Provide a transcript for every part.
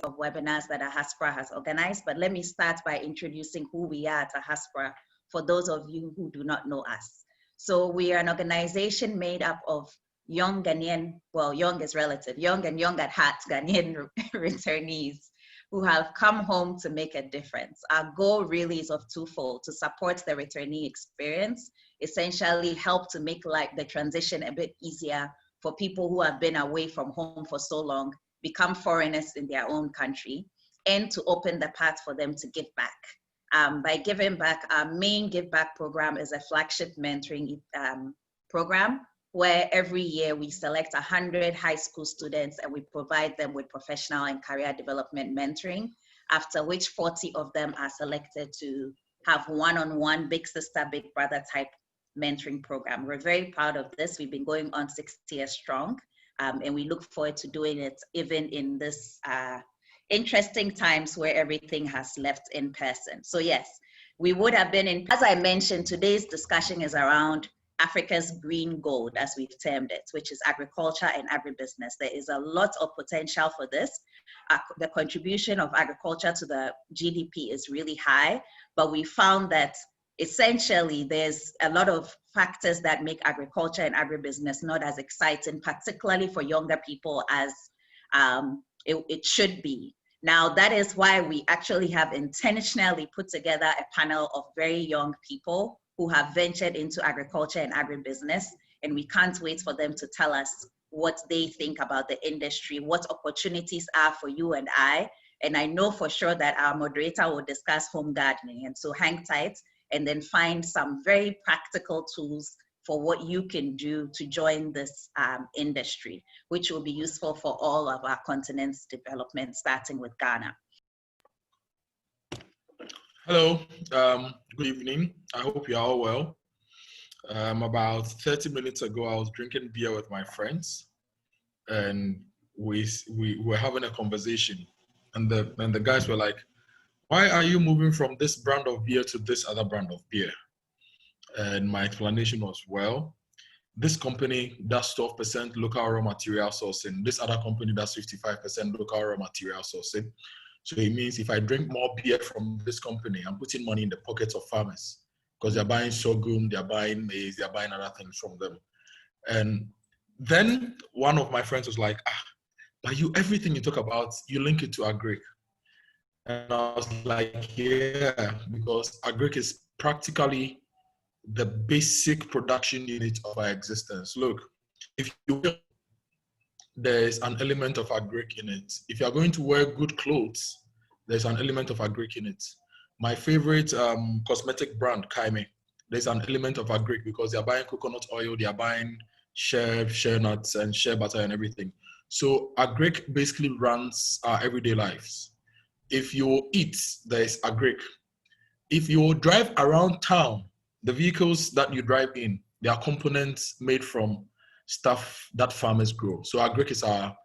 of webinars that AHASPRA has organized, but let me start by introducing who we are at AHASPRA for those of you who do not know us. So we are an organization made up of young Ghanaian, well, young is relative, young and young at heart Ghanaian returnees who have come home to make a difference. Our goal really is of twofold: to support the returnee experience, essentially help to make the transition a bit easier for people who have been away from home for so long, become foreigners in their own country, and to open the path for them to give back. By giving back, our main Give Back program is a flagship mentoring program where every year we select 100 high school students and we provide them with professional and career development mentoring, after which 40 of them are selected to have one-on-one big sister, big brother type mentoring program. We're very proud of this. We've been going on 6 years strong, and we look forward to doing it even in this interesting times where everything has left in person. So yes, we would have been in, as I mentioned, today's discussion is around Africa's green gold, as we've termed it, which is agriculture and agribusiness. There is a lot of potential for this. The contribution of agriculture to the GDP is really high, but we found that essentially there's a lot of factors that make agriculture and agribusiness not as exciting, particularly for younger people, as it should be. Now, that is why we actually have intentionally put together a panel of very young people who have ventured into agriculture and agribusiness, and we can't wait for them to tell us what they think about the industry, what opportunities are for you and I. And I know for sure that our moderator will discuss home gardening, and so hang tight and then find some very practical tools for what you can do to join this industry, which will be useful for all of our continent's development, starting with Ghana. Hello, good evening. I hope you are all well. About 30 minutes ago, I was drinking beer with my friends, and we were having a conversation, and the guys were like, "Why are you moving from this brand of beer to this other brand of beer?" And my explanation was, well, this company does 12% local raw material sourcing. This other company does 55% local raw material sourcing. So it means if I drink more beer from this company, I'm putting money in the pockets of farmers because they're buying sorghum, they're buying maize, they're buying other things from them. And then one of my friends was like, but everything you talk about, you link it to agric. And I was like, yeah, because agric is practically the basic production unit of our existence. Look, if you will, there's an element of agric in it. If you're going to wear good clothes, there's an element of agric in it. My favorite cosmetic brand, Kaime, there's an element of agric because they're buying coconut oil, they're buying shea nuts and shea butter and everything. So agric basically runs our everyday lives. If you eat, there's agric. If you drive around town, the vehicles that you drive in, they are components made from stuff that farmers grow. So agric is our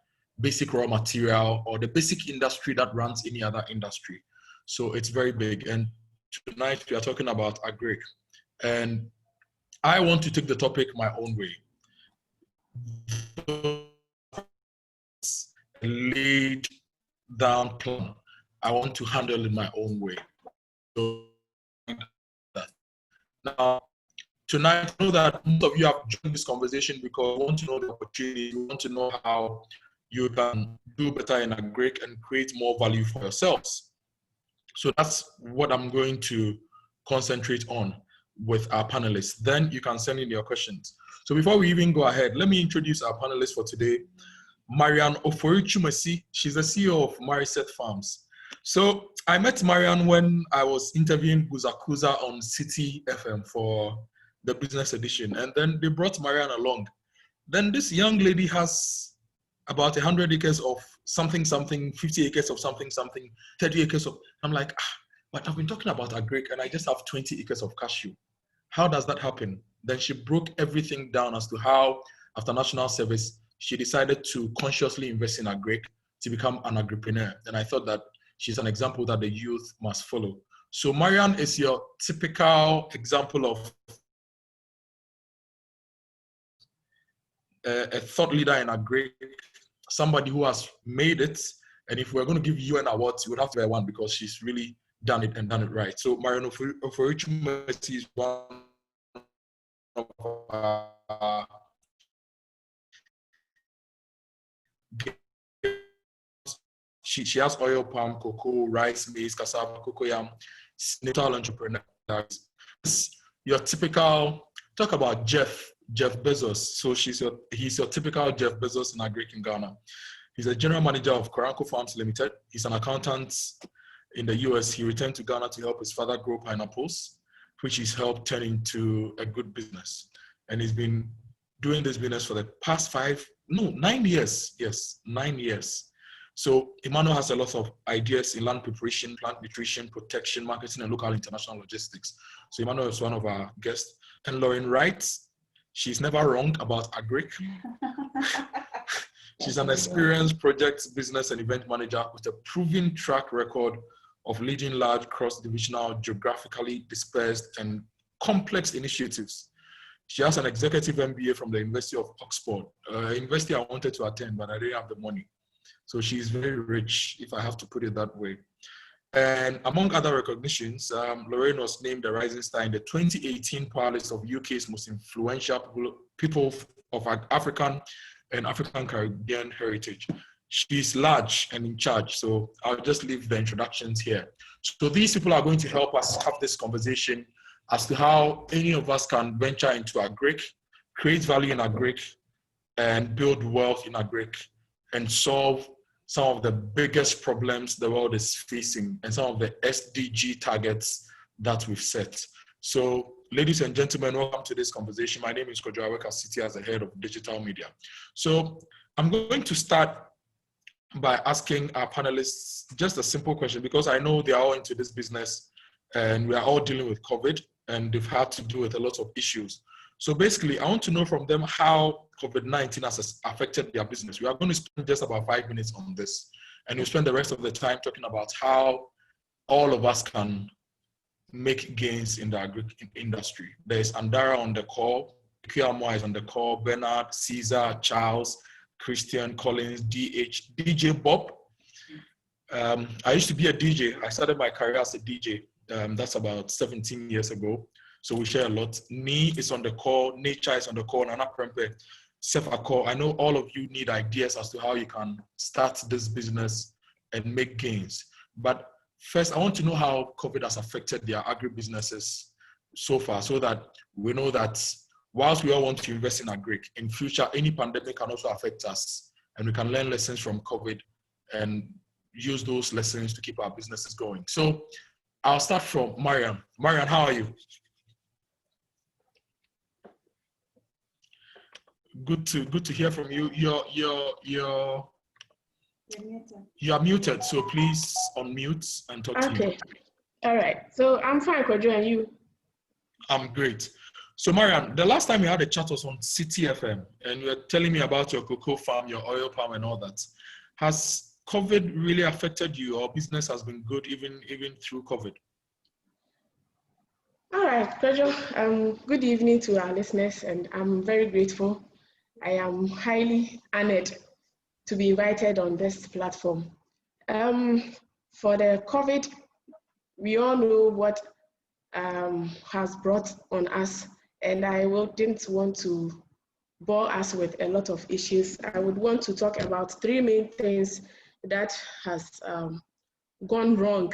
basic raw material or the basic industry that runs any other industry. So it's very big. And tonight we are talking about agric. And I want to take the topic my own way. A laid down plan. I want to handle it my own way. So now, tonight, I know that most of you have joined this conversation because you want to know the opportunity, you want to know how you can do better in agric and create more value for yourselves. So that's what I'm going to concentrate on with our panelists. Then you can send in your questions. So before we even go ahead, let me introduce our panelists for today. Marianne Ofori-Chumasi, she's the CEO of Mariset Farms. So I met Marianne when I was interviewing Guzakuza on City FM for the business edition, and then they brought Marianne along. Then this young lady has about 100 acres of something, 50 acres of something, 30 acres of, I'm like, but I've been talking about agric and I just have 20 acres of cashew. How does that happen? Then she broke everything down as to how, after national service, she decided to consciously invest in agric to become an agripreneur. And I thought that she's an example that the youth must follow. So Marianne is your typical example of a thought leader in agric, somebody who has made it And if we're going to give UN awards, you would have to bear one because she's really done it and done it right. So Marion Oforichumesi is one of our she has oil palm, cocoa, rice, maize, cassava, cocoyam, natal entrepreneur. Your typical, talk about Jeff Bezos. So he's your typical Jeff Bezos in agric in Ghana. He's a general manager of Koranko Farms Limited. He's an accountant in the US. He returned to Ghana to help his father grow pineapples, which he's helped turn into a good business. And he's been doing this business for the past 9 years. Yes, 9 years. So Emmanuel has a lot of ideas in land preparation, plant nutrition, protection, marketing, and local international logistics. So Emmanuel is one of our guests. And Lauren writes, she's never wrong about agric. She's an experienced project business and event manager with a proven track record of leading large cross-divisional, geographically dispersed and complex initiatives. She has an executive MBA from the University of Oxford, university I wanted to attend, but I didn't have the money. So she's very rich, if I have to put it that way. And among other recognitions, Lorraine was named a rising star in the 2018 Power List of UK's most influential people of African and African Caribbean heritage. She's large and in charge, so I'll just leave the introductions here. So these people are going to help us have this conversation as to how any of us can venture into agric, create value in agric, and build wealth in agric, and solve some of the biggest problems the world is facing and some of the SDG targets that we've set. So, ladies and gentlemen, welcome to this conversation. My name is Kojo. I work at City as the head of digital media. So I'm going to start by asking our panelists just a simple question, because I know they are all into this business and we are all dealing with COVID and they've had to deal with a lot of issues. So basically, I want to know from them how COVID-19 has affected their business. We are going to spend just about 5 minutes on this, and we'll spend the rest of the time talking about how all of us can make gains in the agri industry. There's Andara on the call, Kiamwa is on the call, Bernard, Caesar, Charles, Christian, Collins, DJ Bob. I used to be a DJ. I started my career as a DJ. That's about 17 years ago. So we share a lot. Ni is on the call, Nature is on the call, Nana Prempe, Sefa call. I know all of you need ideas as to how you can start this business and make gains. But first, I want to know how COVID has affected their agribusinesses so far, so that we know that whilst we all want to invest in agric, in future, any pandemic can also affect us, and we can learn lessons from COVID and use those lessons to keep our businesses going. So I'll start from Marian. Marian, how are you? Good to hear from you. You're muted, so please unmute and talk to me. Okay. All right. So I'm fine, Kojo, and you? I'm great. So Marian, the last time we had a chat was on City FM, and you were telling me about your cocoa farm, your oil palm, and all that. Has COVID really affected you, or business has been good even through COVID? All right, Kojo. Good evening to our listeners, and I'm very grateful. I am highly honored to be invited on this platform. For the COVID, we all know what has brought on us, and I didn't want to bore us with a lot of issues. I would want to talk about 3 main things that has gone wrong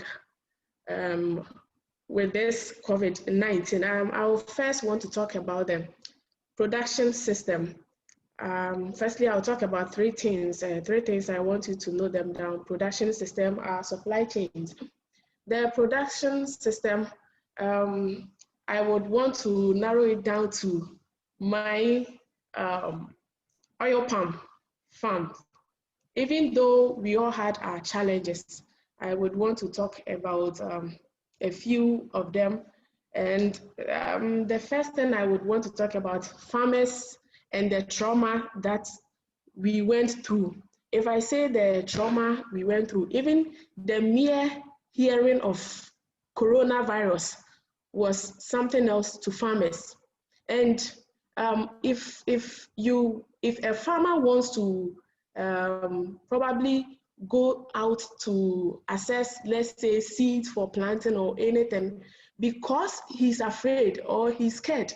with this COVID-19. I will first want to talk about the production system. Firstly, I'll talk about 3 things. 3 things I want you to note them down. Production system, supply chains. The production system, I would want to narrow it down to my oil palm farm. Even though we all had our challenges, I would want to talk about a few of them. And the first thing I would want to talk about, farmers and the trauma that we went through. If I say the trauma we went through, even the mere hearing of coronavirus was something else to farmers. And if a farmer wants to probably go out to assess, let's say, seeds for planting or anything, because he's afraid or he's scared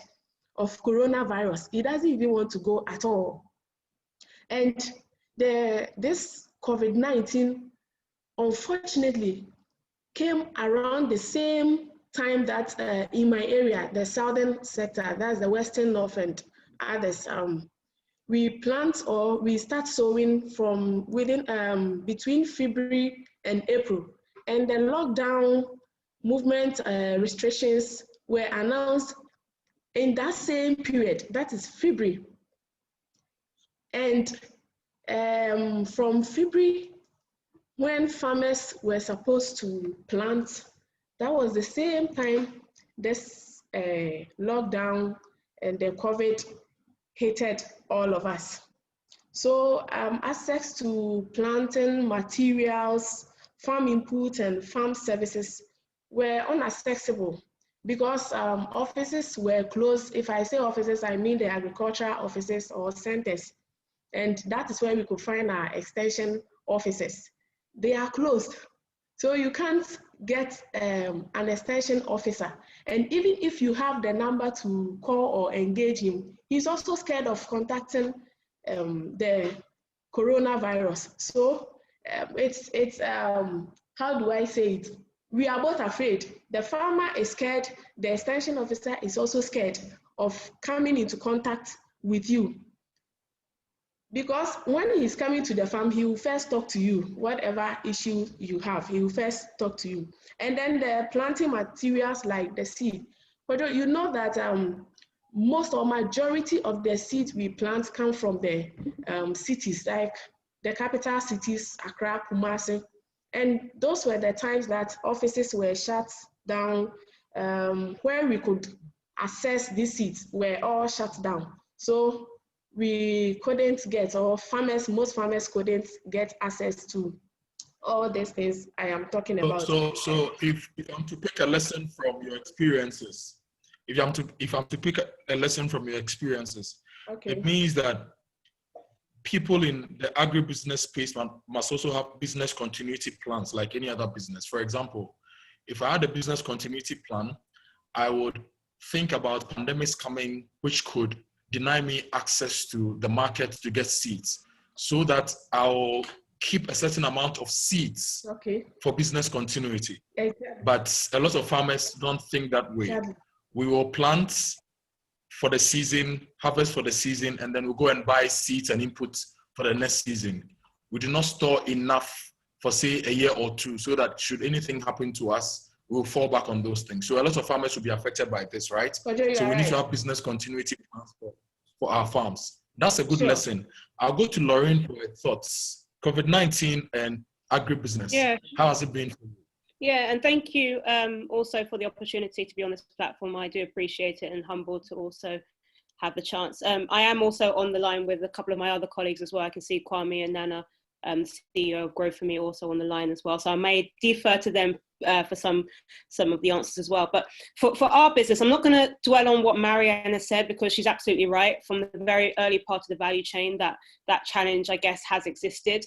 of coronavirus. He doesn't even want to go at all. And this COVID-19, unfortunately, came around the same time that in my area, the southern sector, that's the Western North and others, we plant or we start sowing from within between February and April. And the lockdown movement restrictions were announced in that same period, that is February. And from February, when farmers were supposed to plant, that was the same time this lockdown and the COVID hit all of us. So access to planting materials, farm input, and farm services were inaccessible because offices were closed. If I say offices, I mean the agricultural offices or centers. And that is where we could find our extension offices. They are closed. So you can't get an extension officer. And even if you have the number to call or engage him, he's also scared of contacting the coronavirus. So it's how do I say it? We are both afraid. The farmer is scared. The extension officer is also scared of coming into contact with you. Because when he's coming to the farm, he will first talk to you, whatever issue you have, he will first talk to you. And then the planting materials like the seed. But you know that most or majority of the seeds we plant come from the cities, like the capital cities, Accra, Kumasi. And those were the times that offices were shut down, where we could access these seeds were all shut down. So we couldn't get, or most farmers couldn't get access to all these things I am talking about. So if I'm to pick a lesson from your experiences, if I'm to pick a lesson from your experiences, okay, it means that people in the agribusiness space must also have business continuity plans like any other business. For example, if I had a business continuity plan, I would think about pandemics coming, which could deny me access to the market to get seeds, so that I'll keep a certain amount of seeds, okay, for business continuity. Exactly. But a lot of farmers don't think that way. Exactly. We will plant for the season, harvest for the season, and then we'll go and buy seeds and inputs for the next season. We do not store enough for, say, a year or two, so that should anything happen to us, we'll fall back on those things. So a lot of farmers will be affected by this, right? So we need to have business continuity plans for our farms. That's a good lesson. I'll go to Lauren for her thoughts. COVID-19 and agribusiness. Yeah. How has it been for you? Yeah, and thank you also for the opportunity to be on this platform. I do appreciate it and humbled to also have the chance. I am also on the line with a couple of my other colleagues as well. I can see Kwame and Nana, CEO of Grow For Me, also on the line as well. So I may defer to them for some of the answers as well. But for our business, I'm not going to dwell on what Marianne has said, because she's absolutely right. From the very early part of the value chain, that challenge, I guess, has existed.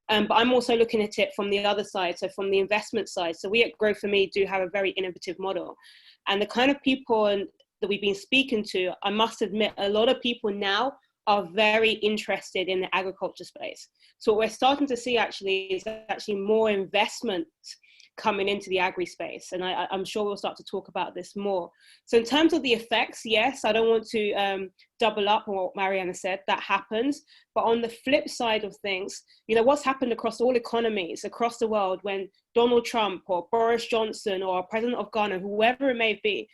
But I'm also looking at it from the other side, so from the investment side. So we at Grow For Me do have a very innovative model. And the kind of people that we've been speaking to, I must admit, a lot of people now are very interested in the agriculture space. So what we're starting to see actually is more investment coming into the agri space. And I'm sure we'll start to talk about this more. So in terms of the effects, yes, I don't want to double up on what Mariana said, that happens. But on the flip side of things, you know, what's happened across all economies across the world when Donald Trump or Boris Johnson or President of Ghana, whoever it may be,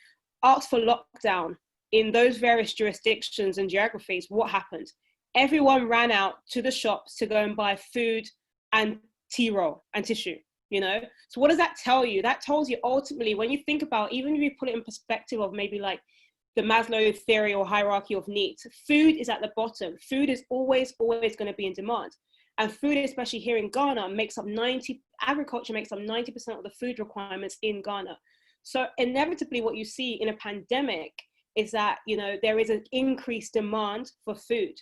asked for lockdown in those various jurisdictions and geographies, what happened? Everyone ran out to the shops to go and buy food and tea roll and tissue. You know, so what does that tell you? That tells you ultimately, when you think about, even if you put it in perspective of maybe like the Maslow theory or hierarchy of needs, food is at the bottom. Food is always going to be in demand. And food, especially here in Ghana, agriculture makes up 90% of the food requirements in Ghana. So inevitably what you see in a pandemic is that, you know, there is an increased demand for food.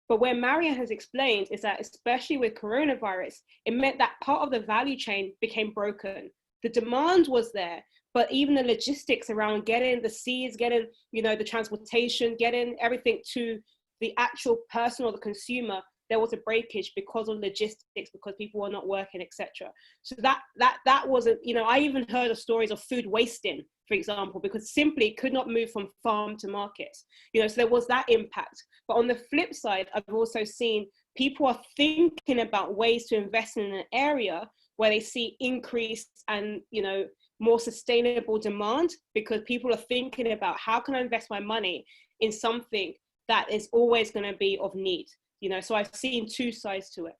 But where Marian has explained is that, especially with coronavirus, it meant that part of the value chain became broken. The demand was there, but even the logistics around getting the seeds, getting, the transportation, getting everything to the actual person or the consumer, there was a breakage because of logistics, because people were not working, etc. So that wasn't, I even heard of stories of food wasting, for example, because simply could not move from farm to markets. So there was that impact. But on the flip side, I've also seen people are thinking about ways to invest in an area where they see increased and, more sustainable demand, because people are thinking about, how can I invest my money in something that is always going to be of need? So I've seen two sides to it.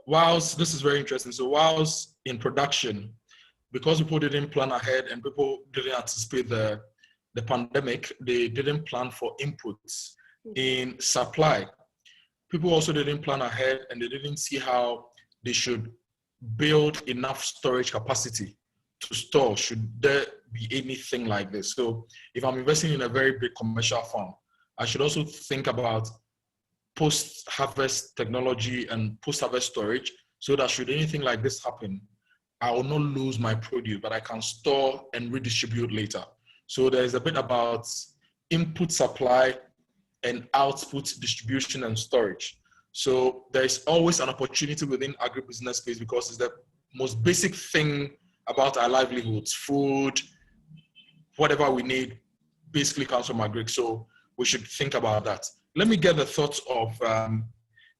Whilst this is very interesting, so whilst in production, because people didn't plan ahead and people didn't anticipate the pandemic, they didn't plan for inputs in supply. People also didn't plan ahead and they didn't see how they should build enough storage capacity to store should there be anything like this. So if I'm investing in a very big commercial farm, I should also think about post-harvest technology and post-harvest storage, so that should anything like this happen, I will not lose my produce, but I can store and redistribute later. So there's a bit about input supply and output distribution and storage. So there's always an opportunity within agribusiness space, because it's the most basic thing about our livelihoods. Food, whatever we need, basically comes from agri. So we should think about that. Let me get the thoughts of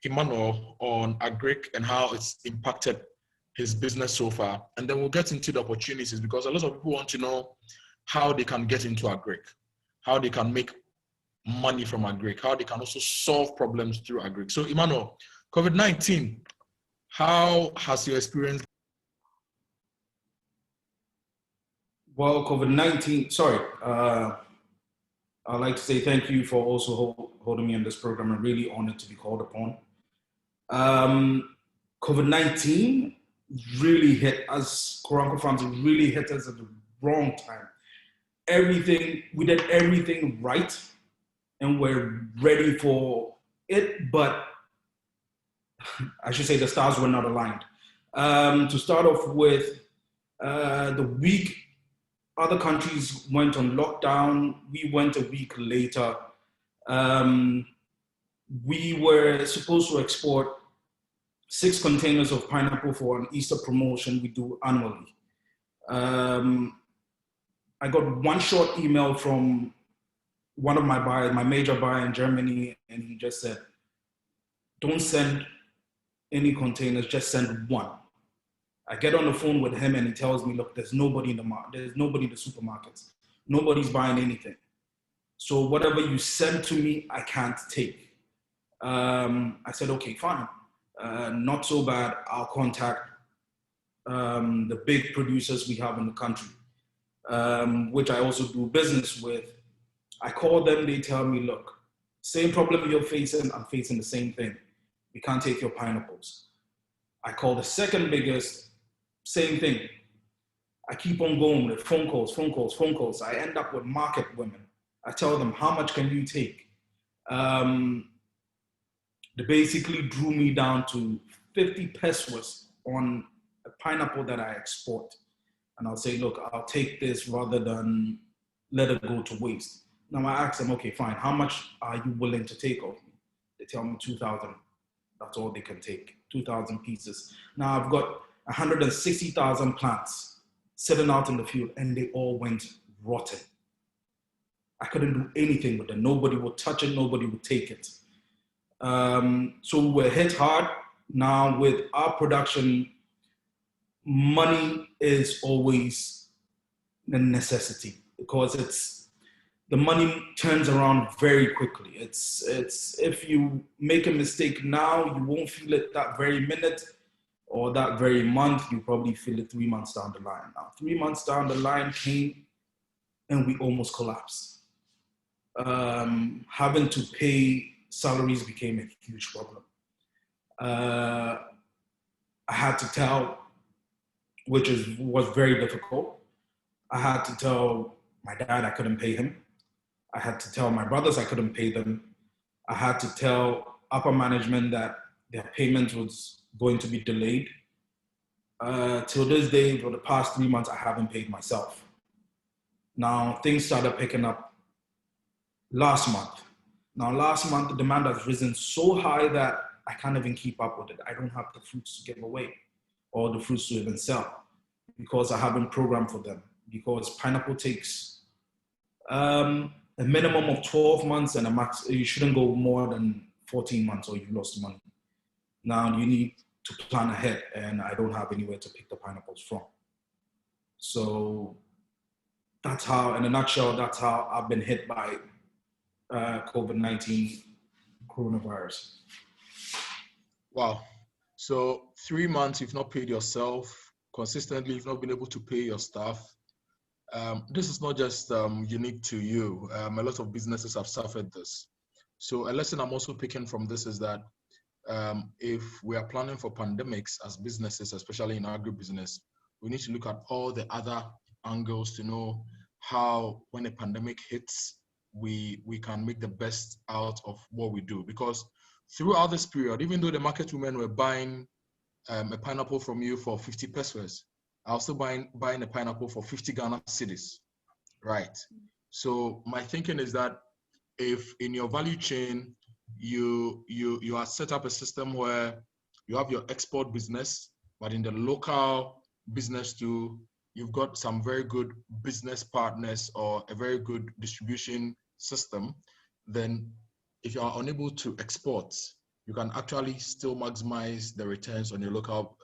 Emmanuel on agri and how it's impacted his business so far. And then we'll get into the opportunities, because a lot of people want to know how they can get into agri, how they can make money from agri, how they can also solve problems through agri. So Emmanuel, COVID-19, how has your experience? Well, COVID-19, I'd like to say thank you for also holding me in this program. I'm really honored to be called upon. COVID-19 really hit us, Koranko farms, it really hit us at the wrong time. We did everything right and we're ready for it, but I should say the stars were not aligned. To start off with, the week other countries went on lockdown, we went a week later. We were supposed to export 6 containers of pineapple for an Easter promotion we do annually. I got one short email from one of my buyers, my major buyer in Germany, and he just said, don't send any containers, just send one. I get on the phone with him and he tells me, look, there's nobody in the market, there's nobody in the supermarkets. Nobody's buying anything. So whatever you send to me, I can't take. I said, okay, fine. Not so bad. I'll contact the big producers we have in the country, which I also do business with. I call them, they tell me, look, same problem you're facing, I'm facing the same thing. We can't take your pineapples. I call the second biggest, same thing. I keep on going with phone calls. I end up with market women. I tell them, how much can you take? They basically drew me down to 50 pesos on a pineapple that I export. And I'll say, look, I'll take this rather than let it go to waste. Now I ask them, okay, fine. How much are you willing to take of me? They tell me 2,000. That's all they can take, 2,000 pieces. Now I've got 160,000 plants sitting out in the field and they all went rotten. I couldn't do anything with them. Nobody would touch it, nobody would take it. So we're hit hard. Now with our production, money is always a necessity because the money turns around very quickly. It's if you make a mistake now, you won't feel it that very minute or that very month. You probably feel it 3 months down the line. Now 3 months down the line came and we almost collapsed. Having to pay salaries became a huge problem. I had to tell, which was very difficult. I had to tell my dad I couldn't pay him. I had to tell my brothers I couldn't pay them. I had to tell upper management that their payment was going to be delayed. Till this day, for the past 3 months, I haven't paid myself. Now, things started picking up last month. Now, last month, the demand has risen so high that I can't even keep up with it. I don't have the fruits to give away or the fruits to even sell because I haven't programmed for them. Because pineapple takes a minimum of 12 months and a max, you shouldn't go more than 14 months or you've lost money. Now you need to plan ahead, and I don't have anywhere to pick the pineapples from. So that's how, in a nutshell, that's how I've been hit by COVID-19 coronavirus. Wow. So 3 months, you've not paid yourself consistently, you've not been able to pay your staff. This is not just unique to you. A lot of businesses have suffered this. So a lesson I'm also picking from this is that if we are planning for pandemics as businesses, especially in agribusiness, we need to look at all the other angles to know how, when a pandemic hits, we can make the best out of what we do. Because throughout this period, even though the market women were buying a pineapple from you for 50 pesos, I was still buying a pineapple for 50 Ghana cedis, right? So my thinking is that if in your value chain, you are set up a system where you have your export business, but in the local business too, you've got some very good business partners or a very good distribution system, then if you are unable to export, you can actually still maximize the returns on your local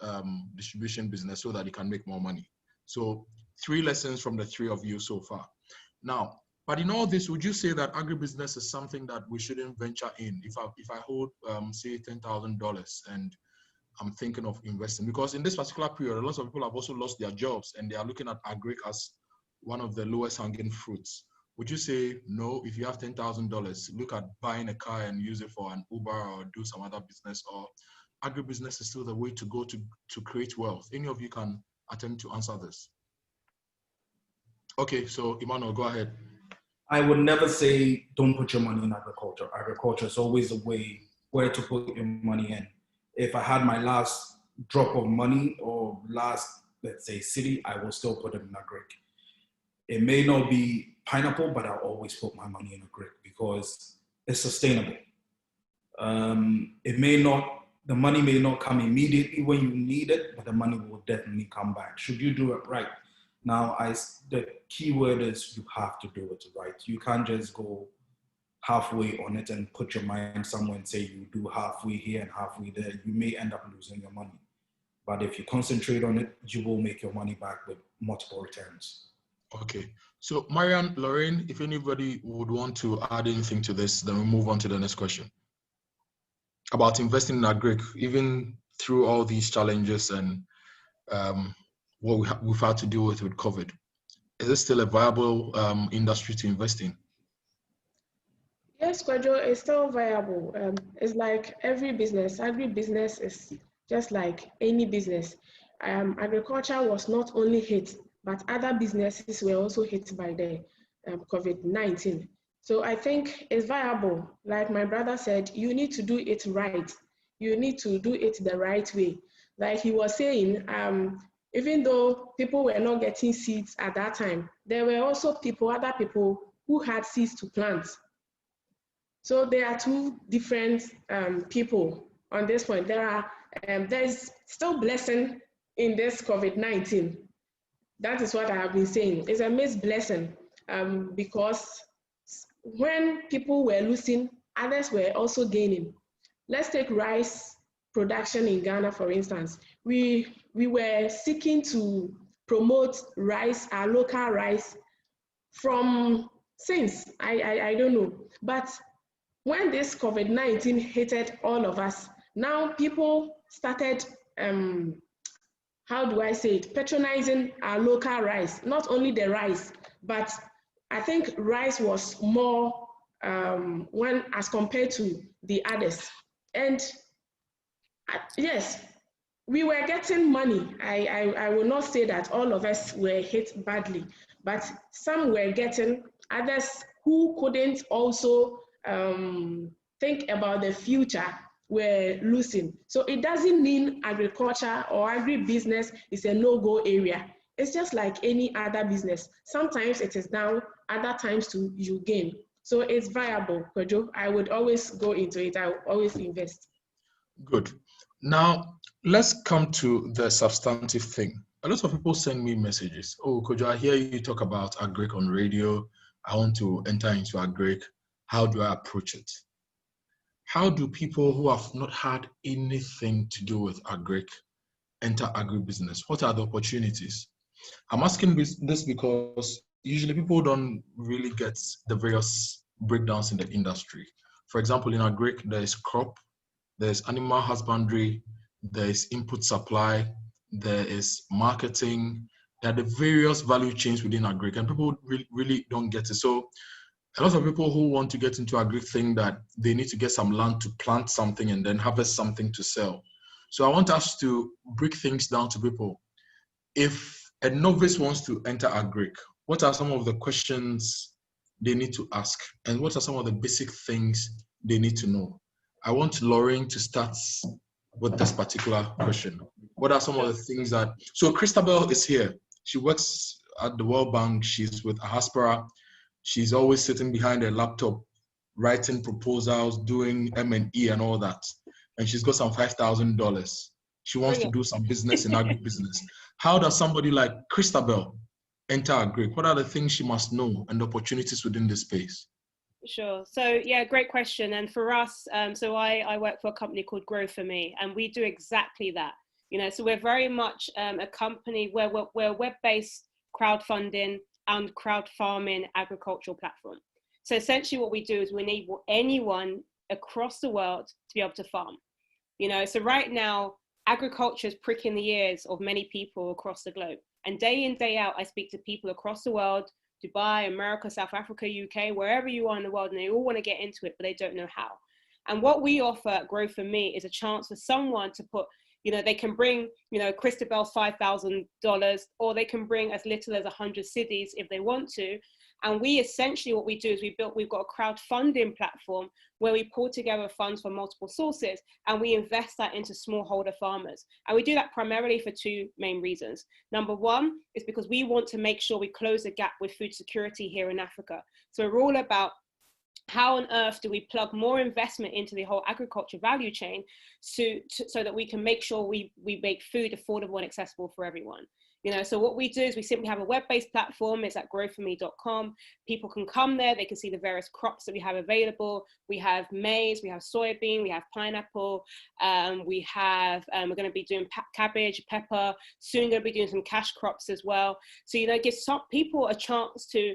distribution business so that you can make more money. So 3 lessons from the 3 of you so far. Now, but in all this, would you say that agribusiness is something that we shouldn't venture in? If I hold, say, $10,000 and I'm thinking of investing, because in this particular period, a lot of people have also lost their jobs and they are looking at agri as one of the lowest hanging fruits. Would you say, no, if you have $10,000, look at buying a car and use it for an Uber or do some other business, or agribusiness is still the way to go to create wealth? Any of you can attempt to answer this. Okay, so Emmanuel, go ahead. I would never say don't put your money in agriculture. Agriculture is always a way where to put your money in. If I had my last drop of money or last, let's say, city, I will still put it in agri. It may not be pineapple, but I'll always put my money in agri because it's sustainable. The money may not come immediately when you need it, but the money will definitely come back. Should you do it right? Now, the key word is you have to do it right. You can't just go halfway on it and put your mind somewhere and say you do halfway here and halfway there. You may end up losing your money. But if you concentrate on it, you will make your money back with multiple returns. Okay. So Marianne, Lorraine, if anybody would want to add anything to this, then we'll move on to the next question. About investing in agri, even through all these challenges and what we've had to deal with COVID. Is it still a viable industry to invest in? Yes, Kwadwo, it's still viable. It's like every business. Agribusiness is just like any business. Agriculture was not only hit, but other businesses were also hit by the COVID-19. So I think it's viable. Like my brother said, you need to do it right. You need to do it the right way. Like he was saying, even though people were not getting seeds at that time, there were also other people who had seeds to plant. So there are 2 different people on this point. There's still blessing in this COVID-19. That is what I have been saying. It's a mixed blessing because when people were losing, others were also gaining. Let's take rice production in Ghana, for instance. We were seeking to promote rice, our local rice, since I don't know. But when this COVID-19 hit all of us, now people started, how do I say it, patronizing our local rice. Not only the rice, but I think rice was more as compared to the others. And yes, we were getting money. I will not say that all of us were hit badly, but some were getting, others who couldn't also think about the future were losing. So it doesn't mean agriculture or agribusiness is a no-go area. It's just like any other business. Sometimes it is down, other times too, you gain. So it's viable, Kojo. I would always go into it. I would always invest. Good. Now, let's come to the substantive thing. A lot of people send me messages. Oh, Kojo, I hear you talk about agric on radio. I want to enter into agric. How do I approach it? How do people who have not had anything to do with agric enter agribusiness? What are the opportunities? I'm asking this because usually people don't really get the various breakdowns in the industry. For example, in agric, there is crop, there's animal husbandry, there is input supply, there is marketing, there are the various value chains within agric, and people really don't get it. So a lot of people who want to get into agric think that they need to get some land to plant something and then harvest something to sell. So I want us to break things down to people. If a novice wants to enter agric, what are some of the questions they need to ask? And what are some of the basic things they need to know? I want Lauren to start with this particular question. What are some of the things that, so Christabel is here. She works at the World Bank. She's with Ahaspera. She's always sitting behind a laptop, writing proposals, doing M&E and all that. And she's got some $5,000. She wants to do some business in agribusiness. How does somebody like Christabel enter agric? What are the things she must know and the opportunities within this space? Sure. So yeah, great question. And for us, so I work for a company called Grow For Me, and we do exactly that. You know, so we're very much a company where we're web-based crowdfunding and crowd farming agricultural platform. So essentially what we do is we enable anyone across the world to be able to farm. You know, so right now, agriculture is pricking the ears of many people across the globe. And day in, day out, I speak to people across the world, Dubai, America, South Africa, UK, wherever you are in the world, and they all want to get into it, but they don't know how. And what we offer at Grow For Me is a chance for someone to put, you know, they can bring, you know, Christabel's $5,000, or they can bring as little as 100 cities if they want to. And we essentially, what we do is we've got a crowdfunding platform where we pull together funds from multiple sources and we invest that into smallholder farmers. And we do that primarily for two main reasons. Number one is because we want to make sure we close the gap with food security here in Africa. So we're all about how on earth do we plug more investment into the whole agriculture value chain so that we can make sure we make food affordable and accessible for everyone. You know, so what we do is we simply have a web-based platform. It's at growforme.com. People can come there. They can see the various crops that we have available. We have maize, we have soybean, we have pineapple. We're going to be doing cabbage, pepper. Soon going to be doing some cash crops as well. So, you know, it gives some people a chance to,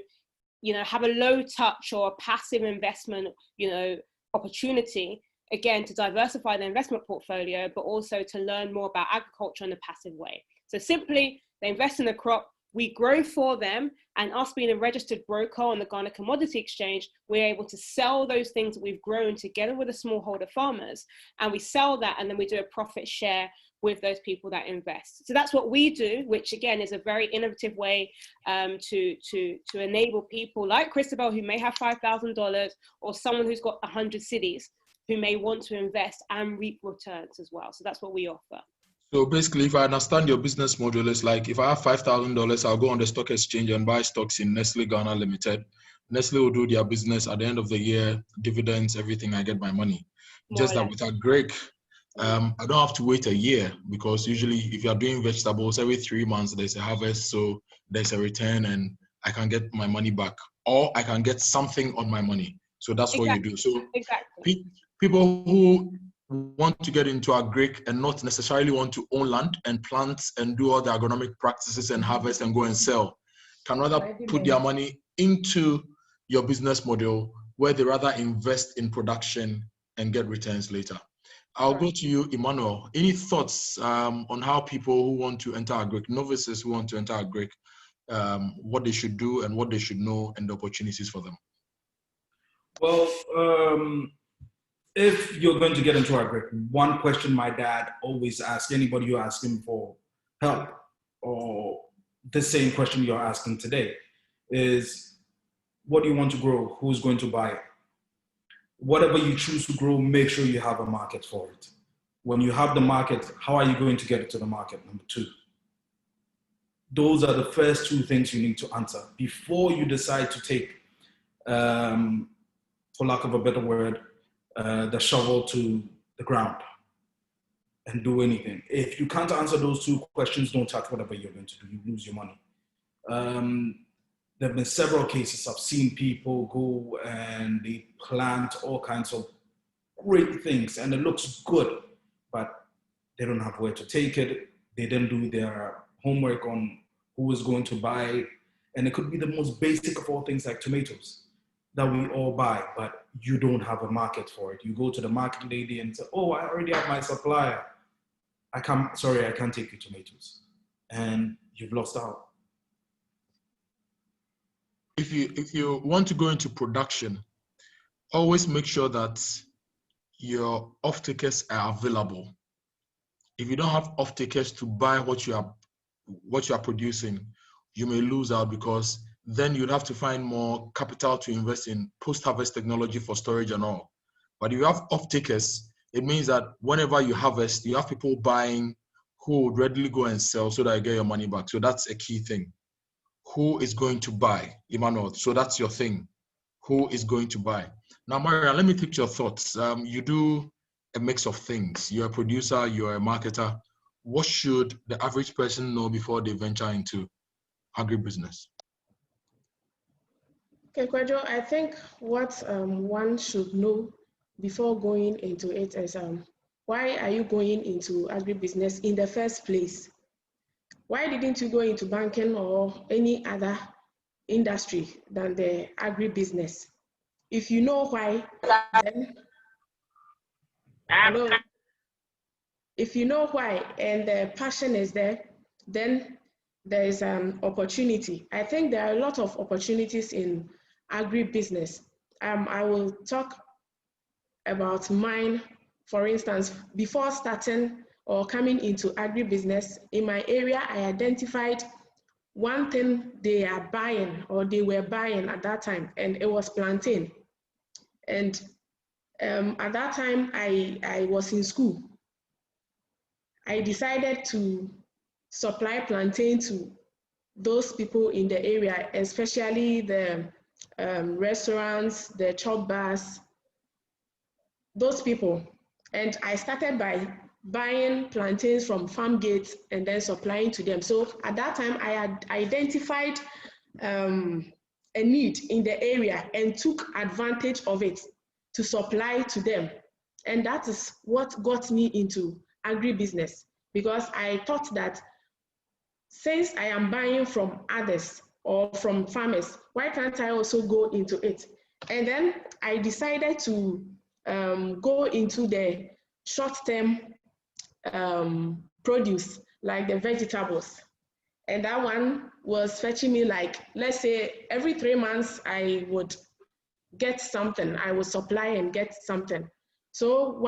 you know, have a low touch or a passive investment, you know, opportunity, again, to diversify their investment portfolio, but also to learn more about agriculture in a passive way. So simply, they invest in the crop, we grow for them, and us being a registered broker on the Ghana Commodity Exchange, we're able to sell those things that we've grown together with the smallholder farmers, and we sell that, and then we do a profit share with those people that invest. So that's what we do, which again is a very innovative way to enable people like Christabel, who may have $5,000, or someone who's got 100 cities who may want to invest and reap returns as well. So that's what we offer. So basically, if I understand your business model, it's like if I have $5,000, I'll go on the stock exchange and buy stocks in Nestle Ghana Limited. Nestle will do their business at the end of the year, dividends, everything, I get my money. Just that with agric, I don't have to wait a year, because usually if you're doing vegetables, every 3 months there's a harvest, so there's a return and I can get my money back, or I can get something on my money. So that's what you do. So people who want to get into agric and not necessarily want to own land and plant and do all the agronomic practices and harvest and go and sell can rather put their money into your business model, where they rather invest in production and get returns later. I'll go to you, Emmanuel. Any thoughts on how people who want to enter agric, novices who want to enter agric, what they should do and what they should know and the opportunities for them? Well, if you're going to get into agric, one question my dad always asks anybody you ask him for help, or the same question you're asking today, is what do you want to grow? Who's going to buy it? Whatever you choose to grow, make sure you have a market for it. When you have the market, how are you going to get it to the market? Number two. Those are the first two things you need to answer before you decide to take, for lack of a better word, the shovel to the ground and do anything. If you can't answer those two questions, don't touch whatever you're going to do. You lose your money. There have been several cases I've seen people go and they plant all kinds of great things and it looks good, but they don't have where to take it. They didn't do their homework on who is going to buy it. And it could be the most basic of all things like tomatoes that we all buy, but you don't have a market for it. You go to the market lady and say, oh, I already have my supplier. I can't take your tomatoes. And you've lost out. If you want to go into production, always make sure that your off-takers are available. If you don't have off-takers to buy what you are producing, you may lose out, because then you'd have to find more capital to invest in post-harvest technology for storage and all. But if you have off-takers, it means that whenever you harvest, you have people buying who would readily go and sell so that you get your money back. So that's a key thing. Who is going to buy, Emmanuel? So that's your thing. Who is going to buy? Now, Marian, let me pick your thoughts. You do a mix of things. You're a producer, you're a marketer. What should the average person know before they venture into agribusiness? Okay, Kwadwo, I think what one should know before going into it is why are you going into agribusiness in the first place? Why didn't you go into banking or any other industry than the agribusiness? If you know why, then if you know why and the passion is there, then there is an opportunity. I think there are a lot of opportunities in agribusiness. I will talk about mine. For instance, before starting or coming into agribusiness, in my area, I identified one thing they are buying or they were buying at that time, and it was plantain. And at that time, I was in school. I decided to supply plantain to those people in the area, especially the restaurants, the chop bars, those people. And I started by buying plantains from farm gates and then supplying to them. So at that time, I had identified a need in the area and took advantage of it to supply to them. And that is what got me into agribusiness, because I thought that since I am buying from others or from farmers, why can't I also go into it? And then I decided to go into the short-term produce, like the vegetables. And that one was fetching me like, let's say every 3 months I would get something, I would supply and get something. So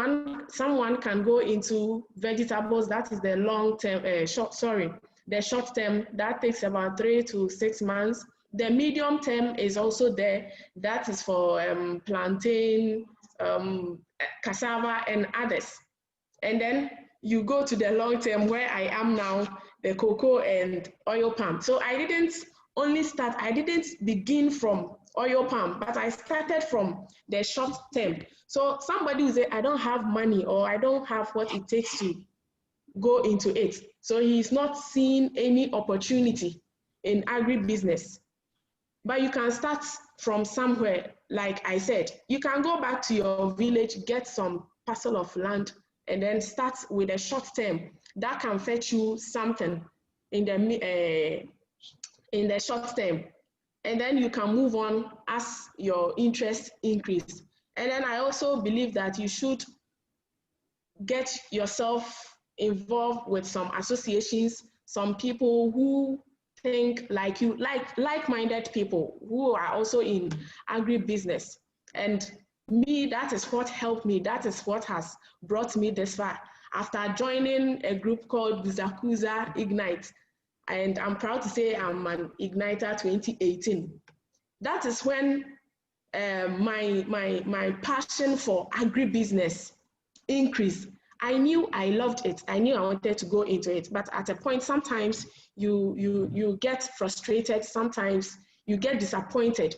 someone can go into vegetables, that is the long-term, the short-term, that takes about 3 to 6 months. The medium term is also there, that is for plantain, cassava and others. And then you go to the long term where I am now, the cocoa and oil palm. So I didn't begin from oil palm, but I started from the short term. So somebody will say, I don't have money or I don't have what it takes to go into it. So he's not seeing any opportunity in agribusiness. But you can start from somewhere, like I said. You can go back to your village, get some parcel of land, and then start with a short term. That can fetch you something in the short term. And then you can move on as your interest increase. And then I also believe that you should get yourself involved with some associations, some people who think like you, like-minded people who are also in agribusiness. And me, that is what helped me. That is what has brought me this far. After joining a group called Buzakuza Ignite, and I'm proud to say I'm an Igniter 2018. that is when my passion for agribusiness increased. I knew I loved it. I knew I wanted to go into it. But at a point, sometimes you get frustrated. Sometimes you get disappointed.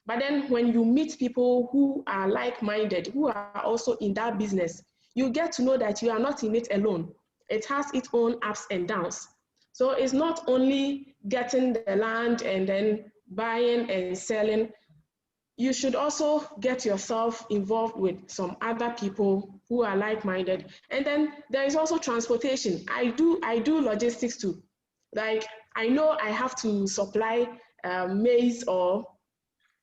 But then when you meet people who are like-minded, who are also in that business, you get to know that you are not in it alone. It has its own ups and downs. So it's not only getting the land and then buying and selling. You should also get yourself involved with some other people who are like-minded. And then there is also transportation. I do logistics too. Like, I know I have to supply maize or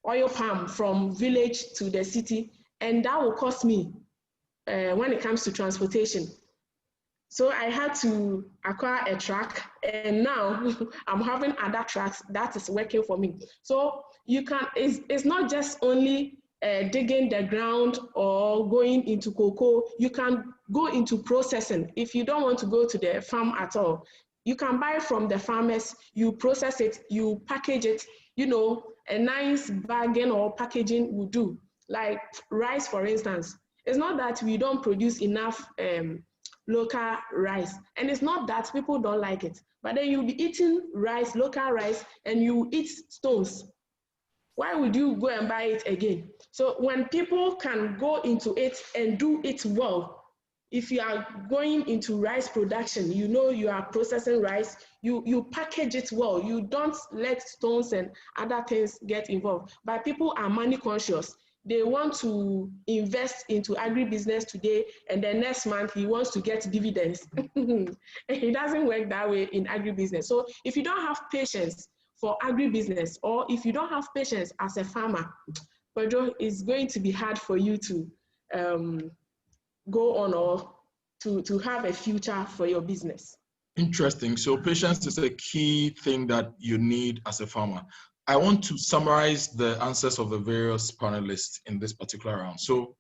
oil palm from village to the city, and that will cost me when it comes to transportation. So I had to acquire a truck, and now I'm having other trucks that is working for me. So you can, it's not just only digging the ground or going into cocoa. You can go into processing. If you don't want to go to the farm at all, you can buy from the farmers, you process it, you package it, you know, a nice bargain or packaging will do. Like rice, for instance. It's not that we don't produce enough local rice, and it's not that people don't like it, but then you'll be eating rice, local rice, and you eat stones. Why would you go and buy it again? So when people can go into it and do it well, if you are going into rice production, you know you are processing rice, you package it well, you don't let stones and other things get involved. But people are money conscious. They want to invest into agribusiness today, and then next month he wants to get dividends. It doesn't work that way in agribusiness. So if you don't have patience for agribusiness, or if you don't have patience as a farmer, Pedro, it's going to be hard for you to go on or to have a future for your business. Interesting. So patience is a key thing that you need as a farmer. I want to summarize the answers of the various panelists in this particular round. So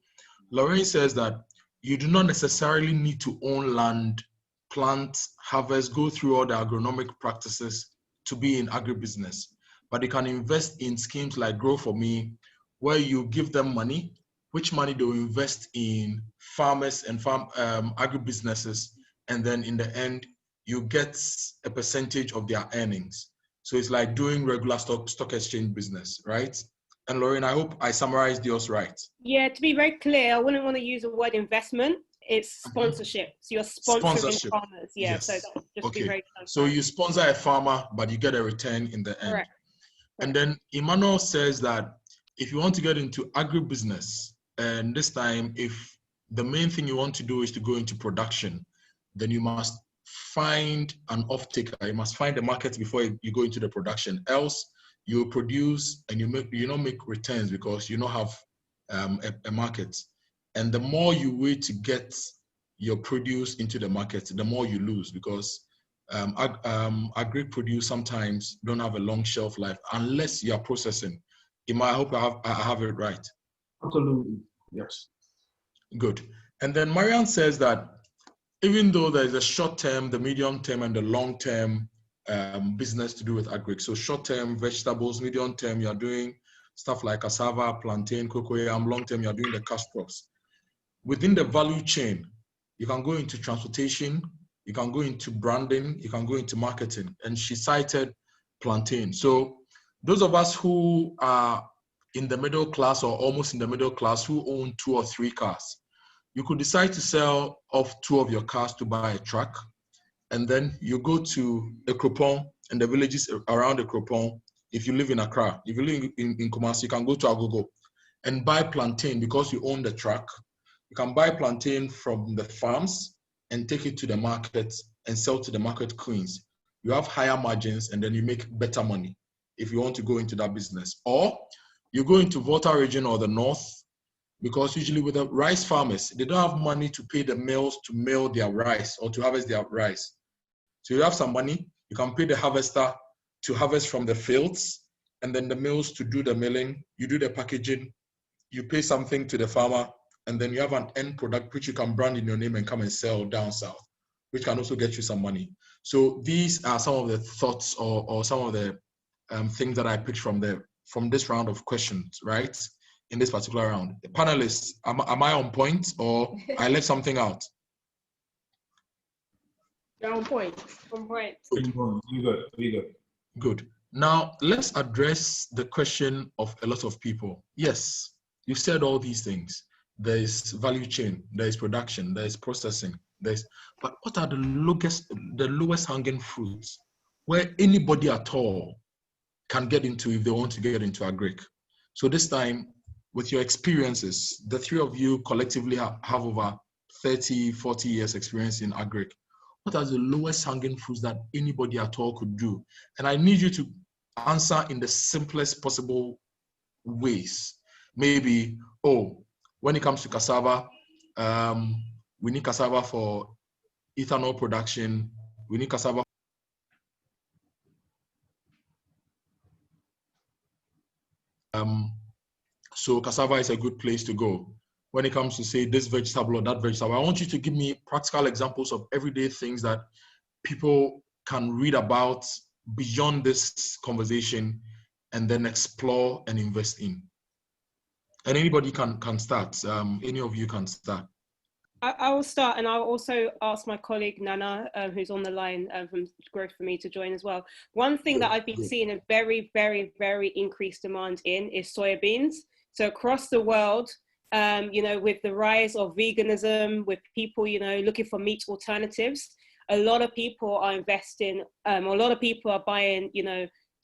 Lorraine says that you do not necessarily need to own land, plant, harvest, go through all the agronomic practices to be in agribusiness, but you can invest in schemes like Grow For Me, where you give them money, which money they will invest in farmers and agribusinesses, and then in the end, you get a percentage of their earnings. So it's like doing regular stock exchange business, right? And Lauren, I hope I summarized yours right. Yeah, to be very clear, I wouldn't want to use the word investment. It's sponsorship. So you're sponsoring farmers. Yeah, yes. So that's just okay. be very so you sponsor a farmer, but you get a return in the end. Correct. And then Emmanuel says that if you want to get into agribusiness, and this time, if the main thing you want to do is to go into production, then you must find an off-taker. You must find a market before you go into the production. Else, you produce and you don't make returns because you don't have a market. And the more you wait to get your produce into the market, the more you lose, because agri produce sometimes don't have a long shelf life unless you are processing. I hope I have it right. Absolutely, yes. Good. And then Marianne says that even though there's a short term, the medium term, and the long term business to do with agri. So short term, vegetables, medium term, you're doing stuff like cassava, plantain, cocoyam. Long term, you're doing the cash crops. Within the value chain, you can go into transportation, you can go into branding, you can go into marketing. And she cited plantain. So those of us who are in the middle class or almost in the middle class who own 2 or 3 cars, you could decide to sell off 2 of your cars to buy a truck. And then you go to Ekropon and the villages around Ekropon. If you live in Accra, if you live in Kumasi, you can go to Agogo and buy plantain because you own the truck. You can buy plantain from the farms and take it to the market and sell to the market queens. You have higher margins and then you make better money if you want to go into that business. Or you go into Volta region or the north, because usually with the rice farmers, they don't have money to pay the mills to mill their rice or to harvest their rice. So you have some money, you can pay the harvester to harvest from the fields, and then the mills to do the milling, you do the packaging, you pay something to the farmer, and then you have an end product which you can brand in your name and come and sell down south, which can also get you some money. So these are some of the thoughts or some of the things that I picked from the from this round of questions, right? In this particular round. The panelists, am I on point or I left something out? You're on point. On point. You good. Good. Now, let's address the question of a lot of people. Yes, you said all these things. There is value chain, there is production, there is processing, but what are the lowest hanging fruits where anybody at all can get into if they want to get into agric? So this time, with your experiences, the three of you collectively have over 30, 40 years experience in agric. What are the lowest hanging fruits that anybody at all could do? And I need you to answer in the simplest possible ways. Maybe, when it comes to cassava, we need cassava for ethanol production. We need cassava. So cassava is a good place to go. When it comes to say this vegetable or that vegetable, I want you to give me practical examples of everyday things that people can read about beyond this conversation and then explore and invest in. And anybody can start. Any of you can start. I will start, and I'll also ask my colleague Nana, who's on the line from Growth for Me, to join as well. One thing that I've been seeing a very, very, very increased demand in is soybeans. So across the world, with the rise of veganism, with people, looking for meat alternatives, a lot of people are investing, a lot of people are buying,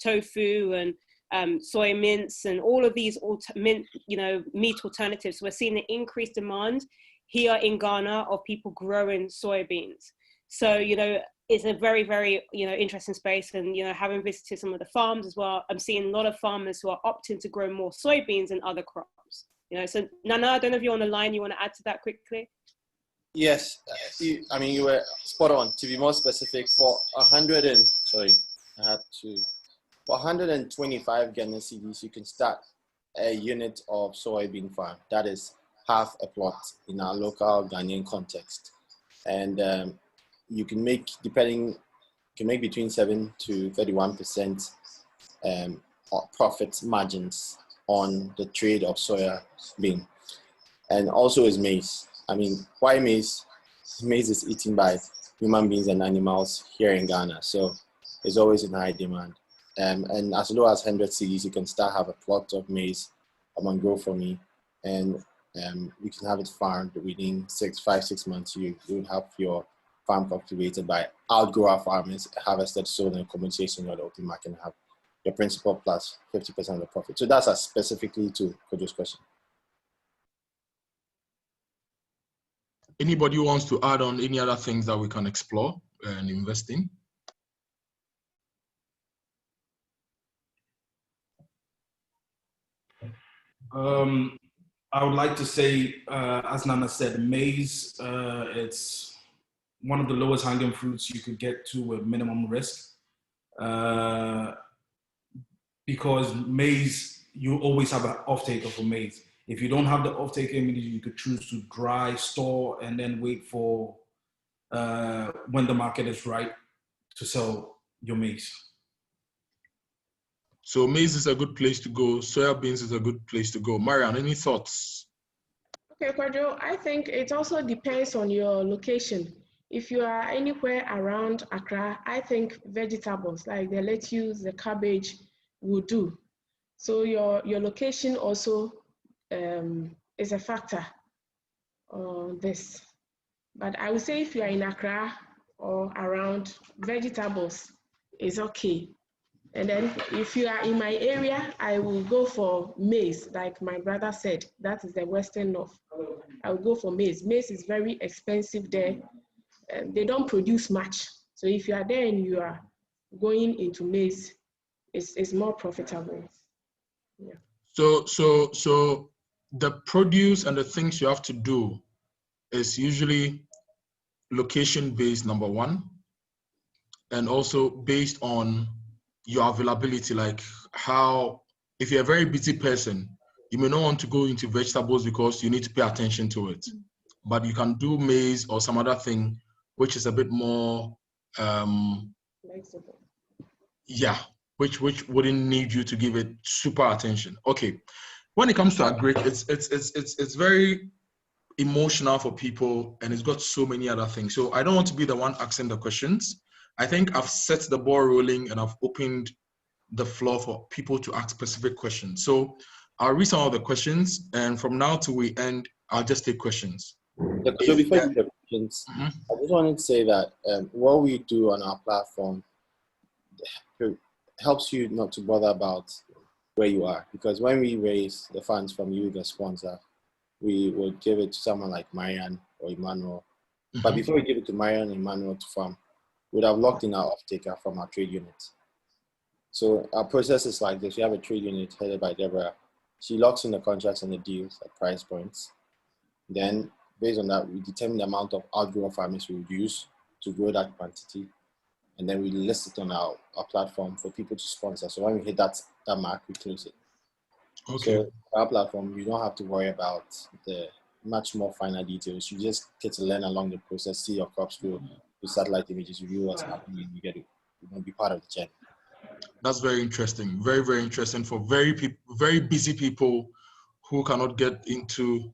tofu and soy mince and all of these meat alternatives. We're seeing an increased demand here in Ghana of people growing soybeans. So, it's a very, very, interesting space. And, having visited some of the farms as well, I'm seeing a lot of farmers who are opting to grow more soybeans and other crops. So Nana, I don't know if you're on the line, you want to add to that quickly? Yes, you were spot on. To be more specific, for 125 Ghana cedis, you can start a unit of soybean farm. That is half a plot in our local Ghanaian context. And you can make between 7 to 31% profit margins on the trade of soya bean. And also is maize. Why maize? Maize is eaten by human beings and animals here in Ghana. So it's always in high demand. And as low as 100 cedis, you can start have a plot of maize on Grow for Me. And you can have it farmed within 5-6 months. You will have your farm cultivated by outgrower farmers, harvested, sold, and compensation or the open market, and have your principal plus 50% of the profit. So that's specifically to Kojo's question. Anybody who wants to add on any other things that we can explore and invest in? I would like to say, as Nana said, maize, it's one of the lowest hanging fruits you could get to with minimum risk. Because maize, you always have an off-taker for maize. If you don't have the off-taker immediately, you could choose to dry, store, and then wait for when the market is right to sell your maize. So maize is a good place to go. Soya beans is a good place to go. Marian, any thoughts? Okay, Kojo, I think it also depends on your location. If you are anywhere around Accra, I think vegetables like the lettuce, the cabbage will do. So your location also is a factor on this. But I would say if you are in Accra or around, vegetables is okay. And then if you are in my area, I will go for maize, like my brother said. That is the Western North. I will go for maize. Maize is very expensive there. They don't produce much. So if you are there and you are going into maize, it's more profitable. Yeah. So the produce and the things you have to do is usually location-based, number one, and also based on your availability, like how, if you're a very busy person, you may not want to go into vegetables because you need to pay attention to it. But you can do maize or some other thing, which is a bit more, Flexible. yeah, which wouldn't need you to give it super attention. Okay, when it comes to agri, it's very emotional for people, and it's got so many other things. So I don't want to be the one asking the questions. I think I've set the ball rolling and I've opened the floor for people to ask specific questions. So I'll read some of the questions, and from now till we end, I'll just take questions. So before you do the questions, I just wanted to say that what we do on our platform helps you not to bother about where you are, because when we raise the funds from you, the sponsor, we would give it to someone like Marianne or Emmanuel. But before we give it to Marianne and Emmanuel to farm, we'd have locked in our off-taker from our trade unit. So our process is like this. We have a trade unit headed by Deborah. She locks in the contracts and the deals at price points. Then, based on that, we determine the amount of outgrown farmers we would use to grow that quantity. And then we list it on our platform for people to sponsor. So when we hit that mark, we close it. Okay. So our platform, you don't have to worry about the much more finer details. You just get to learn along the process, see your crops grow, do satellite images, review what's happening, and you get to be part of the journey. That's very interesting. Very, very interesting for very busy people who cannot get into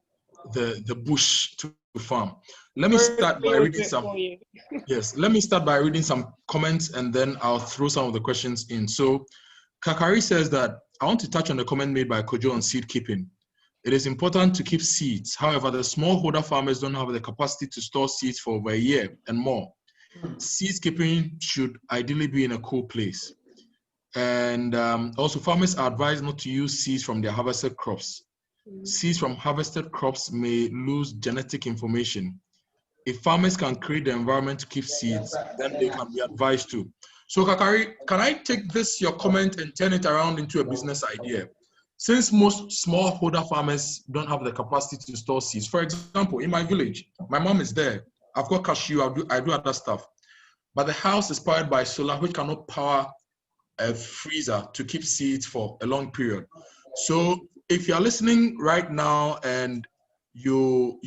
the bush to farm. Let me start by reading some. Yes, let me start by reading some comments, and then I'll throw some of the questions in. So Kakari says that I want to touch on the comment made by Kojo on seed keeping. It is important to keep seeds. However, the smallholder farmers don't have the capacity to store seeds for over a year and more. Seed keeping should ideally be in a cool place. And also, farmers are advised not to use seeds from their harvested crops. Seeds from harvested crops may lose genetic information. If farmers can create the environment to keep seeds, then they can be advised to. So Kakari, can I take your comment and turn it around into a business idea? Since most smallholder farmers don't have the capacity to store seeds, for example, in my village, my mom is there. I've got cashew, I do other stuff. But the house is powered by solar, which cannot power a freezer to keep seeds for a long period. So if you're listening right now and you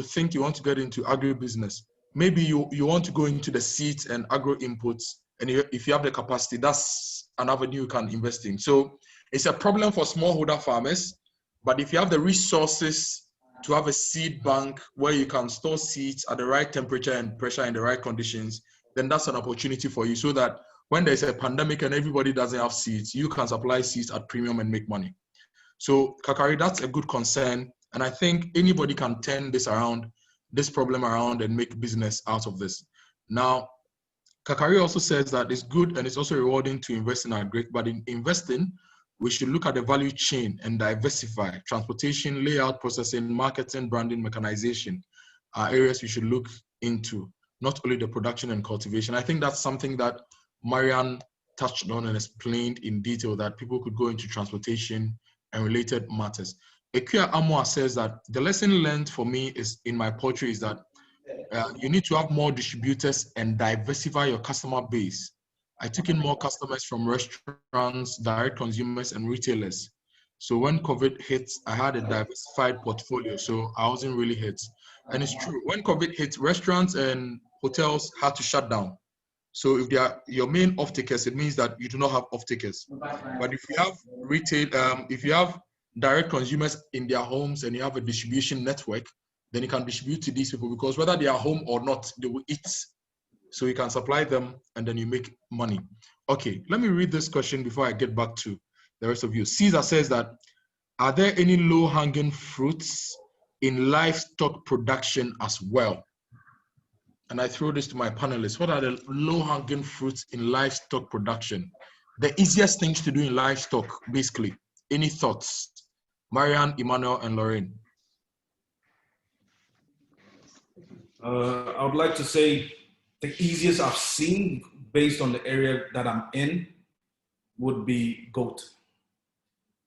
think you want to get into agribusiness, maybe you want to go into the seeds and agro inputs, and if you have the capacity, that's an avenue you can invest in. So it's a problem for smallholder farmers, but if you have the resources to have a seed bank where you can store seeds at the right temperature and pressure in the right conditions, then that's an opportunity for you, so that when there's a pandemic and everybody doesn't have seeds, you can supply seeds at premium and make money. So Kakari, that's a good concern. And I think anybody can turn this problem around and make business out of this. Now, Kakari also says that it's good and it's also rewarding to invest in agri, but in investing, we should look at the value chain and diversify. Transportation, layout, processing, marketing, branding, mechanization are areas we should look into, not only the production and cultivation. I think that's something that Marianne touched on and explained in detail, that people could go into transportation and related matters. Ekia Amwa says that the lesson learned for me is in my poultry is that you need to have more distributors and diversify your customer base. I took in more customers from restaurants, direct consumers, and retailers. So when COVID hit, I had a diversified portfolio, so I wasn't really hit. And it's true, when COVID hit, restaurants and hotels had to shut down. So if they are your main off-takers, it means that you do not have off-takers. But if you have retail, if you have direct consumers in their homes and you have a distribution network, then you can distribute to these people, because whether they are home or not, they will eat. So you can supply them and then you make money. Okay, let me read this question before I get back to the rest of you. Caesar says that, are there any low-hanging fruits in livestock production as well? And I throw this to my panelists. What are the low-hanging fruits in livestock production? The easiest things to do in livestock, basically. Any thoughts? Marianne, Emmanuel, and Lorraine. I would like to say the easiest I've seen, based on the area that I'm in, would be goat.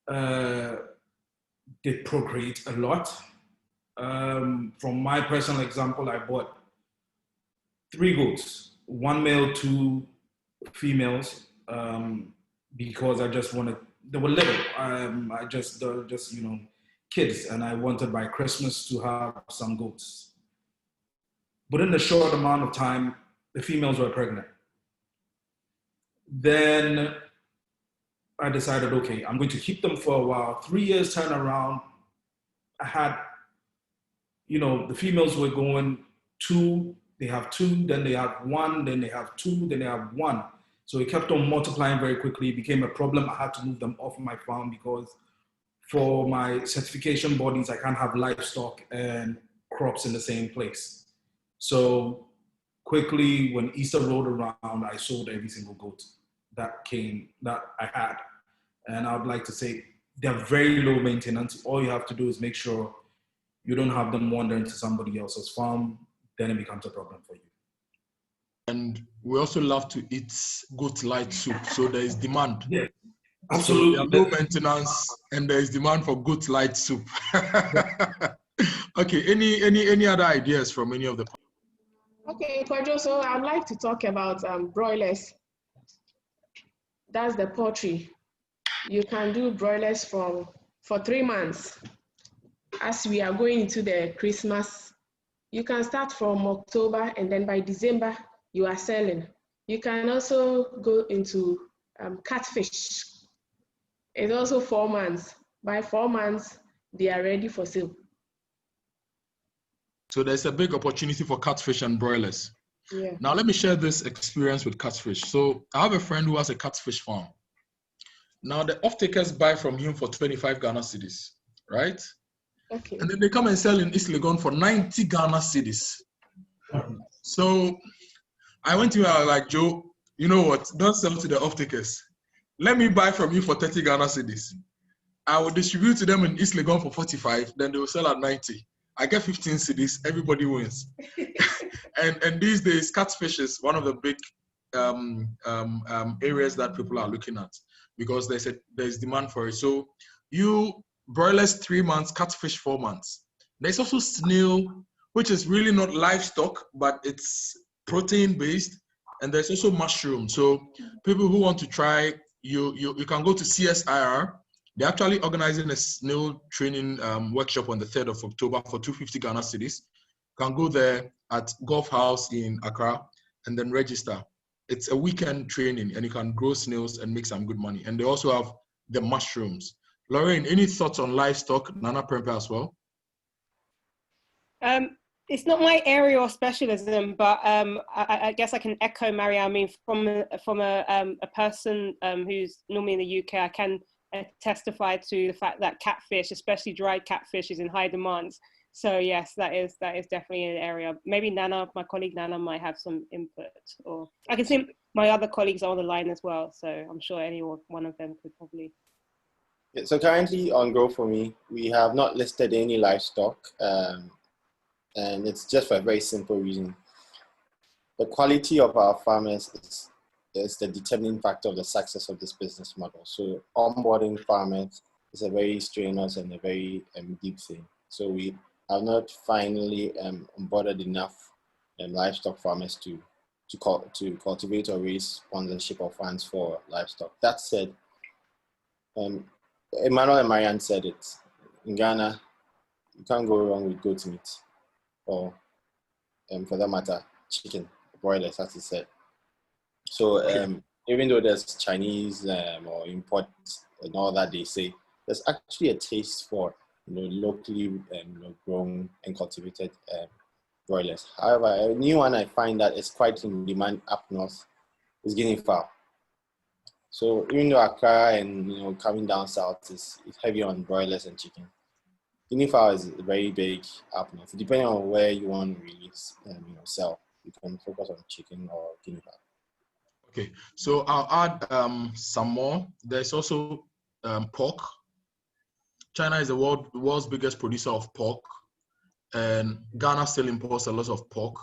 They procreate a lot. From my personal example, I bought 3 goats, 1 male, 2 females, because I just wanted, they were little. I just kids, and I wanted by Christmas to have some goats. But in a short amount of time, the females were pregnant. Then I decided, okay, I'm going to keep them for a while. 3 years turnaround. I had, the females were going 2, they have 2, then they have 1, then they have 2, then they have 1. So it kept on multiplying very quickly. It became a problem. I had to move them off my farm because for my certification bodies, I can't have livestock and crops in the same place. So quickly, when Easter rolled around, I sold every single goat that I had. And I would like to say they're very low maintenance. All you have to do is make sure you don't have them wander into somebody else's farm. Then it becomes a problem for you. And we also love to eat goat light soup. So there is demand. Yeah, absolutely. So there are low maintenance and there is demand for goat light soup. Okay, any other ideas from any of the? Okay, Kwadwo, so I'd like to talk about broilers. That's the poultry. You can do broilers for 3 months. As we are going into the Christmas, you can start from October and then by December, you are selling. You can also go into catfish. It's also 4 months. By 4 months, they are ready for sale. So there's a big opportunity for catfish and broilers. Yeah. Now let me share this experience with catfish. So I have a friend who has a catfish farm. Now the off-takers buy from him for 25 Ghana cedis, right? Okay. And then they come and sell in East Legon for 90 Ghana cedis. So I went to him, I was like, Joe, you know what? Don't sell to the off-takers. Let me buy from you for 30 Ghana cedis. I will distribute to them in East Legon for 45, then they will sell at 90. I get 15 cedis, everybody wins. and these days, catfish is one of the big areas that people are looking at because there's demand for it. So broilers 3 months, catfish 4 months. There's also snail, which is really not livestock, but it's protein based. And there's also mushroom. So people who want to try, you can go to CSIR. They're actually organizing a snail training workshop on the 3rd of October for 250 Ghana cedis. You can go there at Golf House in Accra and then register. It's a weekend training and you can grow snails and make some good money. And they also have the mushrooms. Lorraine, any thoughts on livestock, Nana Prempe as well? It's not my area or specialism, but I guess I can echo Mariam. I mean, from a person who's normally in the UK, I can testify to the fact that catfish, especially dried catfish, is in high demand. So yes, that is definitely an area. Maybe Nana, my colleague Nana, might have some input, or I can see my other colleagues are on the line as well. So I'm sure any one of them could probably. Yeah, so currently on Grow For Me, we have not listed any livestock, and it's just for a very simple reason. The quality of our farmers is the determining factor of the success of this business model. So onboarding farmers is a very strenuous and a very deep thing. So we have not finally onboarded enough livestock farmers to cultivate or raise sponsorship or funds for livestock. That said, Emmanuel and Marianne said it. In Ghana, you can't go wrong with goat meat, or for that matter, chicken, broilers, as he said. So even though there's Chinese or import and all that they say, there's actually a taste for locally grown and cultivated broilers. However, a new one I find that is quite in demand up north is guinea fowl. So even though Accra and coming down south is heavy on broilers and chicken, guinea fowl is very big up north. Depending on where you want to really sell, you can focus on chicken or guinea fowl. Okay, so I'll add some more. There's also pork. China is the world's biggest producer of pork, and Ghana still imports a lot of pork,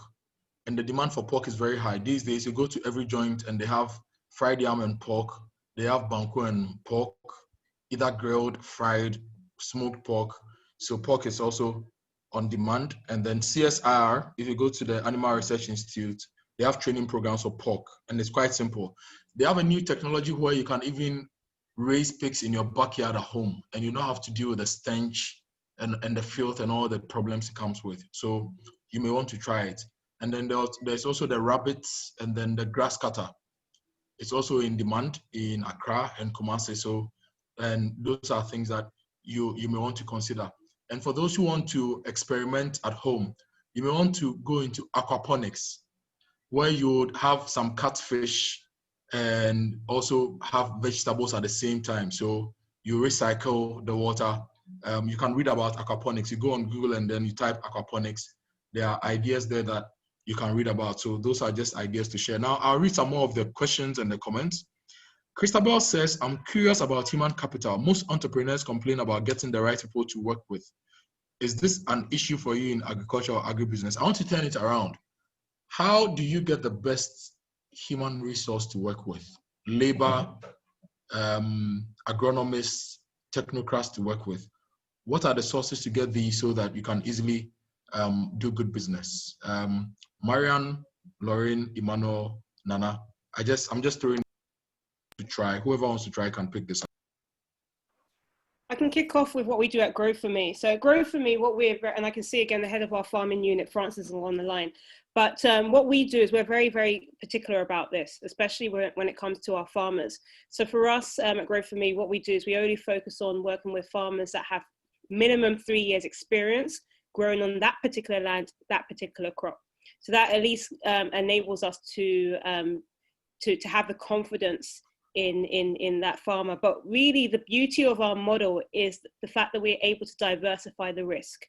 and the demand for pork is very high. These days, you go to every joint and they have fried yam and pork. They have banku and pork, either grilled, fried, smoked pork. So pork is also on demand. And then CSIR, if you go to the Animal Research Institute, they have training programs for pork, and it's quite simple. They have a new technology where you can even raise pigs in your backyard at home, and you don't have to deal with the stench and the filth and all the problems it comes with. So you may want to try it. And then there's also the rabbits and then the grass cutter. It's also in demand in Accra and Kumasi. So, and those are things that you may want to consider. And for those who want to experiment at home, you may want to go into aquaponics, where you would have some catfish and also have vegetables at the same time. So you recycle the water. You can read about aquaponics. You go on Google and then you type aquaponics. There are ideas there that you can read about. So those are just ideas to share. Now I'll read some more of the questions and the comments. Christabel says, I'm curious about human capital. Most entrepreneurs complain about getting the right people to work with. Is this an issue for you in agriculture or agribusiness? I want to turn it around. How do you get the best human resource to work with? Labor, agronomists, technocrats to work with. What are the sources to get these so that you can easily do good business? Marianne, Lauren, Emmanuel, Nana. I'm just throwing to try. Whoever wants to try can pick this up. I can kick off with what we do at Grow For Me. So Grow For Me, and I can see again the head of our farming unit, Francis, is on the line. But what we do is we're very, very particular about this, especially when it comes to our farmers. So for us at Grow For Me, what we do is we only focus on working with farmers that have minimum 3 years experience growing on that particular land, that particular crop. So that at least enables us to have the confidence in that farmer. But really the beauty of our model is the fact that we're able to diversify the risk.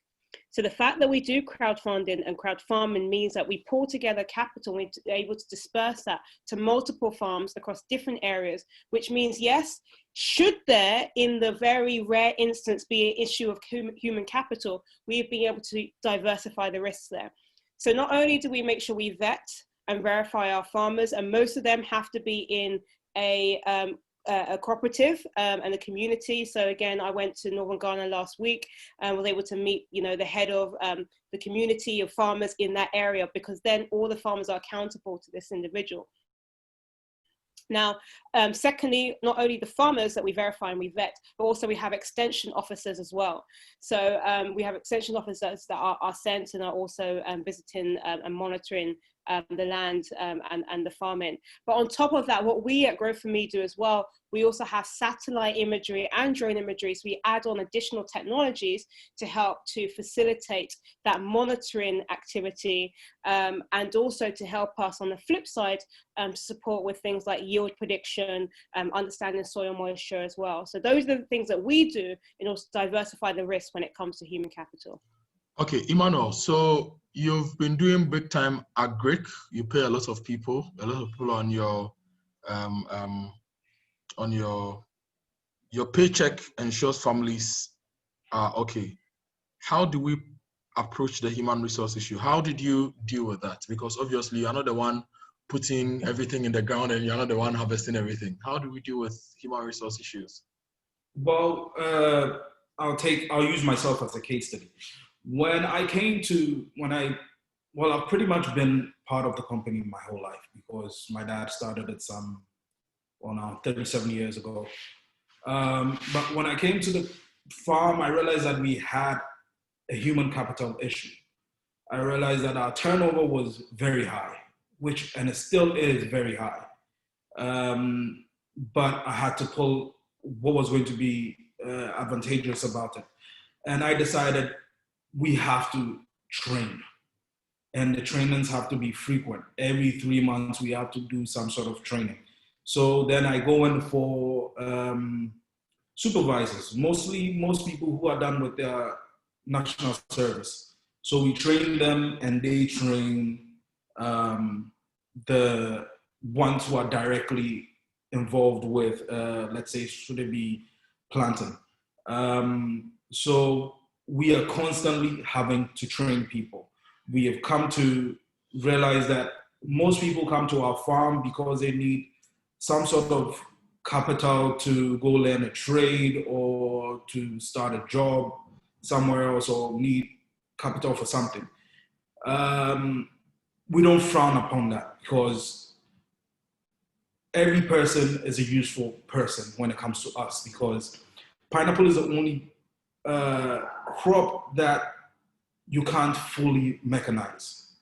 So the fact that we do crowdfunding and crowd farming means that we pull together capital and we're able to disperse that to multiple farms across different areas, which means, yes, should there in the very rare instance be an issue of human capital, we've been able to diversify the risks there. So not only do we make sure we vet and verify our farmers, and most of them have to be in a cooperative and a community. So again, I went to Northern Ghana last week and was able to meet, the head of the community of farmers in that area, because then all the farmers are accountable to this individual. Now, secondly, not only the farmers that we verify and we vet, but also we have extension officers as well. So we have extension officers that are sent and are also visiting and monitoring the land and the farming. But on top of that, what we at Grow For Me do as well, we also have satellite imagery and drone imagery. So we add on additional technologies to help to facilitate that monitoring activity and also to help us on the flip side to support with things like yield prediction, understanding soil moisture as well. So those are the things that we do in order to diversify the risk when it comes to human capital. Okay, Emmanuel, so you've been doing big time agric. You pay a lot of people on your paycheck ensures families are okay. How do we approach the human resource issue? How did you deal with that? Because obviously you're not the one putting everything in the ground and you're not the one harvesting everything. How do we deal with human resource issues? Well, I'll use myself as a case study. I've pretty much been part of the company my whole life because my dad started it now 37 years ago. But when I came to the farm, I realized that we had a human capital issue. I realized that our turnover was very high, and it still is very high. But I had to pull what was going to be advantageous about it. And I decided we have to train. And the trainings have to be frequent. Every 3 months, we have to do some sort of training. So then I go in for supervisors, most people who are done with their national service. So we train them and they train the ones who are directly involved with, let's say, should it be planting. So we are constantly having to train people. We have come to realize that most people come to our farm because they need some sort of capital to go learn a trade or to start a job somewhere else or need capital for something. We don't frown upon that because every person is a useful person when it comes to us, because pineapple is the only crop that you can't fully mechanize.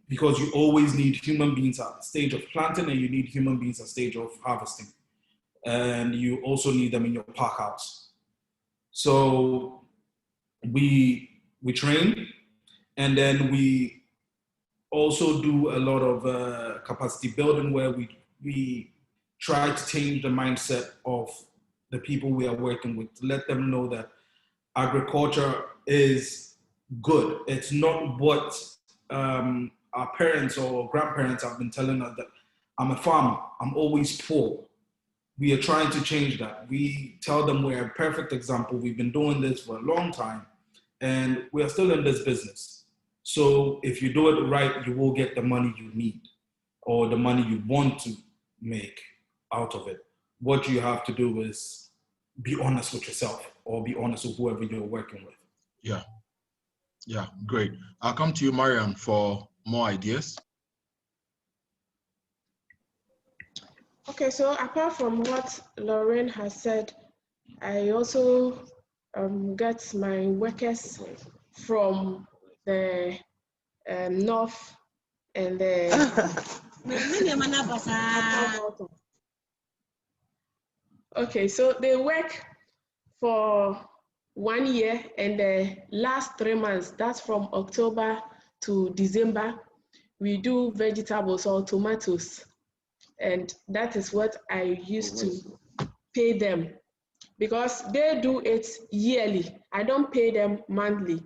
because you always need human beings at the stage of planting and you need human beings at the stage of harvesting. And you also need them in your pack house. So we train, and then we also do a lot of capacity building where we try to change the mindset of the people we are working with, to let them know that agriculture is good. It's not what our parents or grandparents have been telling us, that I'm a farmer, I'm always poor. We are trying to change that. We tell them we're a perfect example. We've been doing this for a long time and we are still in this business. So if you do it right, you will get the money you need or the money you want to make out of it. What you have to do is be honest with yourself or be honest with whoever you're working with. Yeah, great. I'll come to you, Mariam, for more ideas. Okay, so apart from what Lauren has said, I also get my workers from the north and the okay, so they work for 1 year, and the last 3 months, that's from October to December, we do vegetables or tomatoes. And that is what I used to pay them, because they do it yearly. I don't pay them monthly.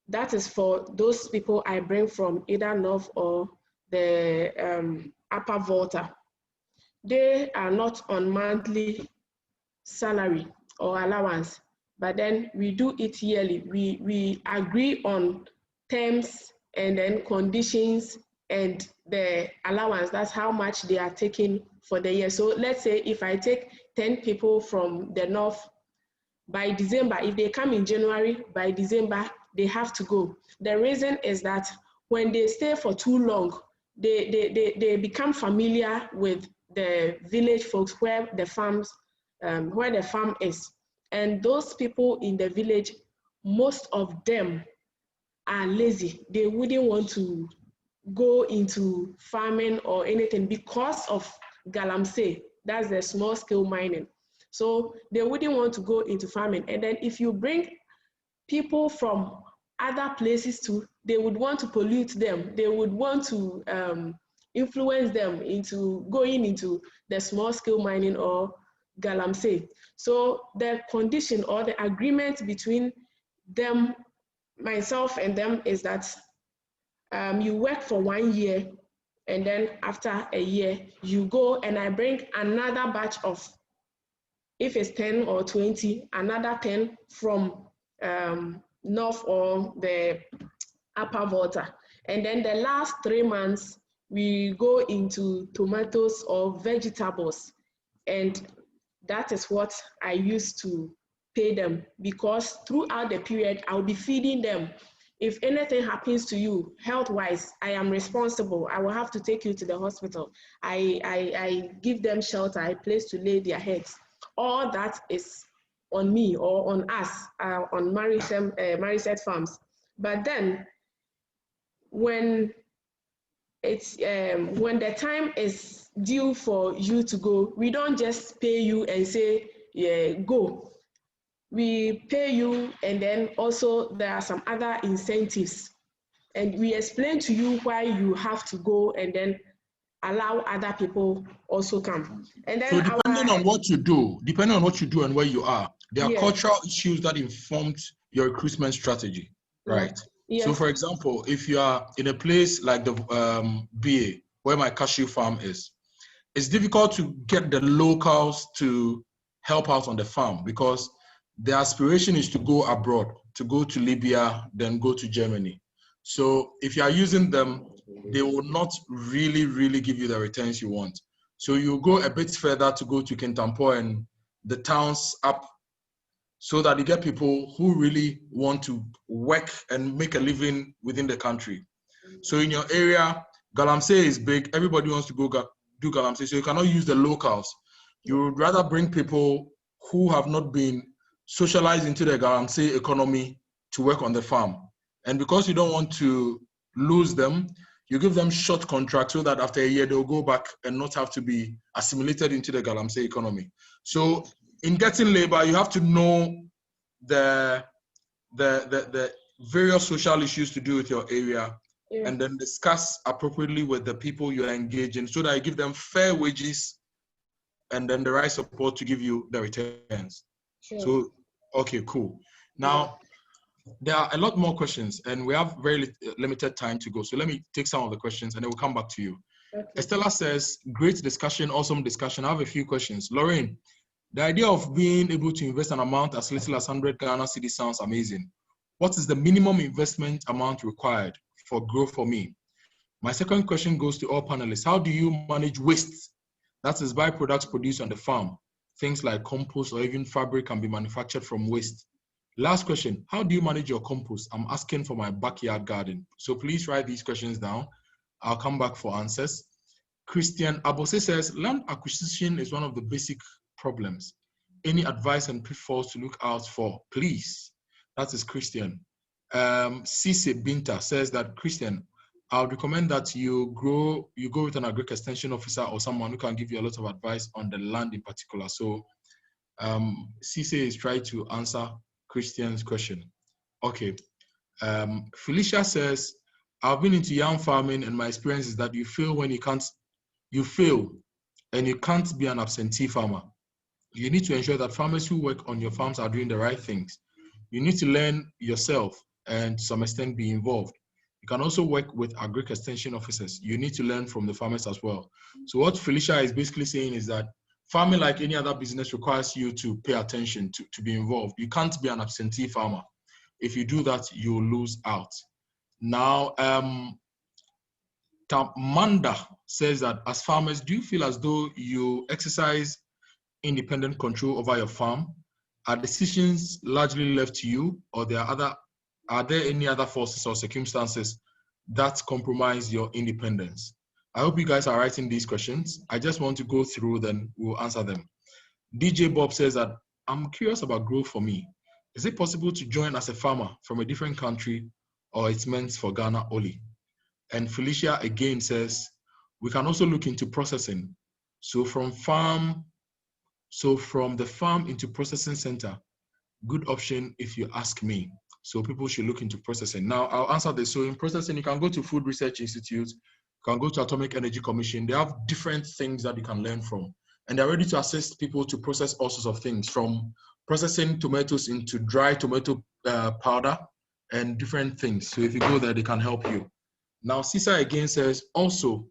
That is for those people I bring from either North or the Upper Volta. They are not on monthly salary or allowance, but then we do it yearly. We agree on terms and then conditions and the allowance. That's how much they are taking for the year. So let's say if I take 10 people from the north, by December, if they come in January, by December, they have to go. The reason is that when they stay for too long, they become familiar with the village folks where the farm is. And those people in the village, most of them are lazy. They wouldn't want to go into farming or anything because of galamsey. That's the small scale mining. So they wouldn't want to go into farming. And then if you bring people from other places too, they would want to pollute them. They would want to influence them into going into the small scale mining or galamsey. So the condition or the agreement between them, myself and them, is that you work for 1 year, and then after a year, you go and I bring another batch of, if it's 10 or 20, another 10 from North or the Upper Volta. And then the last 3 months, we go into tomatoes or vegetables. And that is what I used to pay them, because throughout the period, I'll be feeding them. If anything happens to you health-wise, I am responsible. I will have to take you to the hospital. I give them shelter, a place to lay their heads. All that is on me or on us, on Mariset Farms. But then, when the time is due for you to go, we don't just pay you and say, yeah, go. We pay you, and then also there are some other incentives. And we explain to you why you have to go, and then allow other people also come. And then so depending on what you do and where you are, there are cultural issues that informed your recruitment strategy, right? Yes. So for example, if you are in a place like the BA, where my cashew farm is, it's difficult to get the locals to help out on the farm, because the aspiration is to go abroad, to go to Libya, then go to Germany. So if you are using them, they will not really give you the returns you want. So you go a bit further to go to Kintampo and the towns up, so that you get people who really want to work and make a living within the country. So in your area, galamsey is big. Everybody wants to go do galamsey, so you cannot use the locals. You would rather bring people who have not been socialized into the galamsey economy to work on the farm. And because you don't want to lose them, You give them short contracts so that after a year they'll go back and not have to be assimilated into the Galamsey economy. So in getting labor, you have to know the various social issues to do with your area, and then discuss appropriately with the people you're engaging so that you give them fair wages and then the right support to give you the returns. Sure. So, okay, cool. Now, there are a lot more questions and we have very limited time to go. So let me take some of the questions and then we'll come back to you. Okay. Estella says, great discussion, awesome discussion. I have a few questions. Lorraine, the idea of being able to invest an amount as little as 100 Ghana cedis sounds amazing. What is the minimum investment amount required for growth for me? My second question goes to all panelists. How do you manage waste? That is byproducts produced on the farm. Things like compost or even fabric can be manufactured from waste. Last question, how do you manage your compost? I'm asking for my backyard garden. So please write these questions down. I'll come back for answers. Christian Abose says, land acquisition is one of the basic problems. Any advice and pitfalls to look out for, please? That is Christian. Cisse Binta says that, Christian, I would recommend that you go with an agric extension officer or someone who can give you a lot of advice on the land in particular. So Cisse is trying to answer Christian's question. Okay. Felicia says, I've been into yam farming and my experience is that you fail when you fail and you can't be an absentee farmer. You need to ensure that farmers who work on your farms are doing the right things. You need to learn yourself and to some extent be involved. You can also work with agric extension officers. You need to learn from the farmers as well. So what Felicia is basically saying is that farming, like any other business, requires you to pay attention, to be involved. You can't be an absentee farmer. If you do that, you'll lose out. Now, Tamanda says that as farmers, do you feel as though you exercise independent control over your farm? Are decisions largely left to you, or are there any other forces or circumstances that compromise your independence? I hope you guys are writing these questions. I just want to go through, then we'll answer them. DJ Bob says that, I'm curious about growth for me. Is it possible to join as a farmer from a different country, or it's meant for Ghana only? And Felicia again says, we can also look into processing. So from the farm into processing center, good option if you ask me. So people should look into processing. Now I'll answer this. So in processing, you can go to Food Research Institute, you can go to Atomic Energy Commission. They have different things that you can learn from. And they're ready to assist people to process all sorts of things, from processing tomatoes into dry tomato powder and different things. So if you go there, they can help you. Now, Cisa again says, also,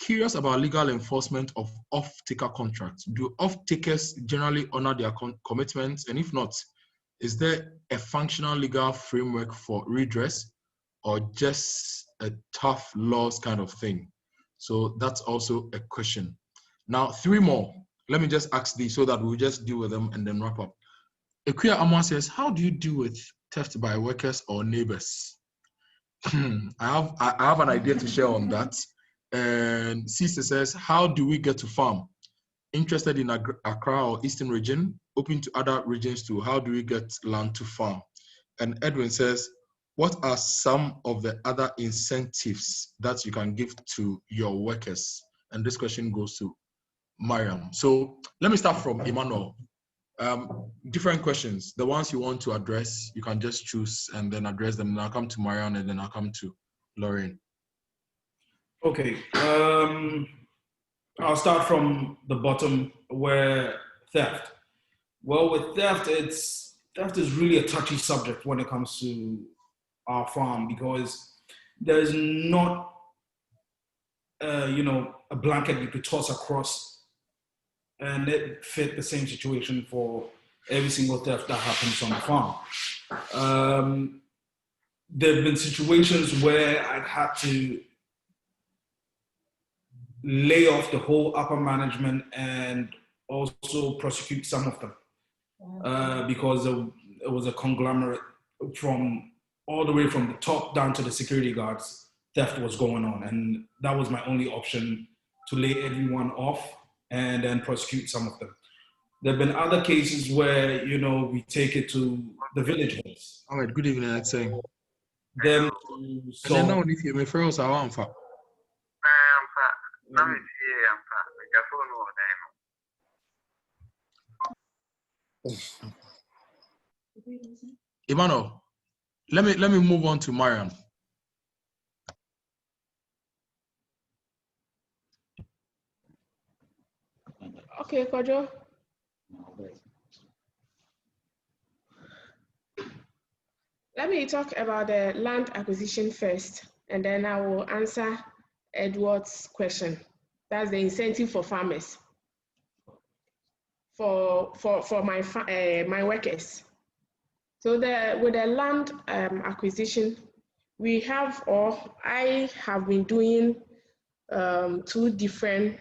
curious about legal enforcement of off-taker contracts. Do off-takers generally honor their commitments? And if not, is there a functional legal framework for redress, or just a tough laws kind of thing? So that's also a question. Now, 3 more. Let me just ask these so that we'll just deal with them and then wrap up. Ekuya Amwa says, how do you deal with theft by workers or neighbors? I have an idea to share on that. And Cisa says, how do we get to farm? Interested in Accra or Eastern region, open to other regions too. How do we get land to farm? And Edwin says, what are some of the other incentives that you can give to your workers? And this question goes to Mariam. So let me start from Emmanuel. Different questions. The ones you want to address, you can just choose and then address them. And I'll come to Mariam and then I'll come to Lorraine. Okay. I'll start from the bottom, where theft. Well, with theft is really a touchy subject when it comes to our farm, because there's not a blanket you could toss across and it fit the same situation for every single theft that happens on the farm. There have been situations where I've had to lay off the whole upper management and also prosecute some of them because it was a conglomerate from all the way from the top down to the security guards. Theft was going on, and that was my only option, to lay everyone off and then prosecute some of them. There have been other cases where, we take it to the village heads. All right, good evening, I'd say. Then, so, and then if you refer us our Emmanuel, let me move on to Mariam. Okay, Kojo. Let me talk about the land acquisition first, and then I will answer Edward's question. That's the incentive for farmers, for my workers. So with the land acquisition, we have, or I have been doing two different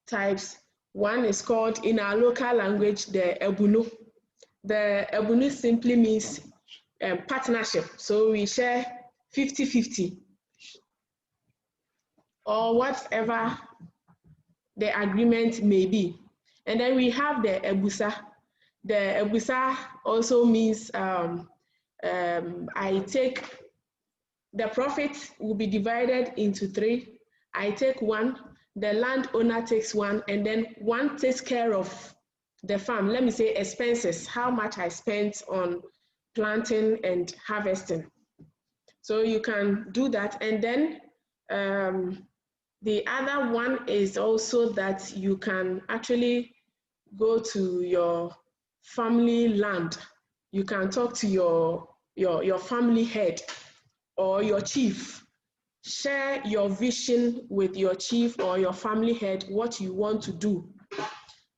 types. One is called, in our local language, the ebunu. The ebunu simply means partnership. So we share 50-50 or whatever the agreement may be. And then we have the ebusa. The ebusa also means I take, the profit will be divided into 3. I take 1, the landowner takes 1, and then 1 takes care of the farm. Let me say expenses, how much I spent on planting and harvesting. So you can do that. And then the other one is also that you can actually go to your family land. You can talk to your family head or your chief. Share your vision with your chief or your family head, what you want to do.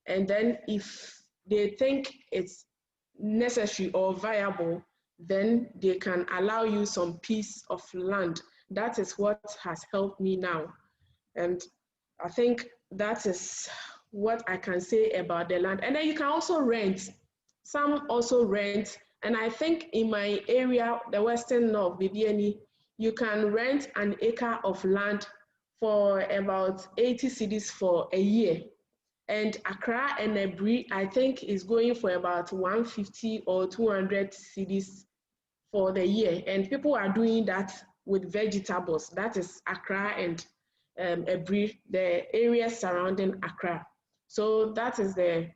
And then if they think it's necessary or viable, then they can allow you some piece of land. That is what has helped me now. And I think that is what I can say about the land. And then you can also rent. Some also rent. And I think in my area, the Western North, BBNE, you can rent an acre of land for about 80 cedis for a year. And Accra and Ebri, I think, is going for about 150 or 200 cedis for the year. And people are doing that with vegetables. That is Accra and Ebri, the areas surrounding Accra. So that is the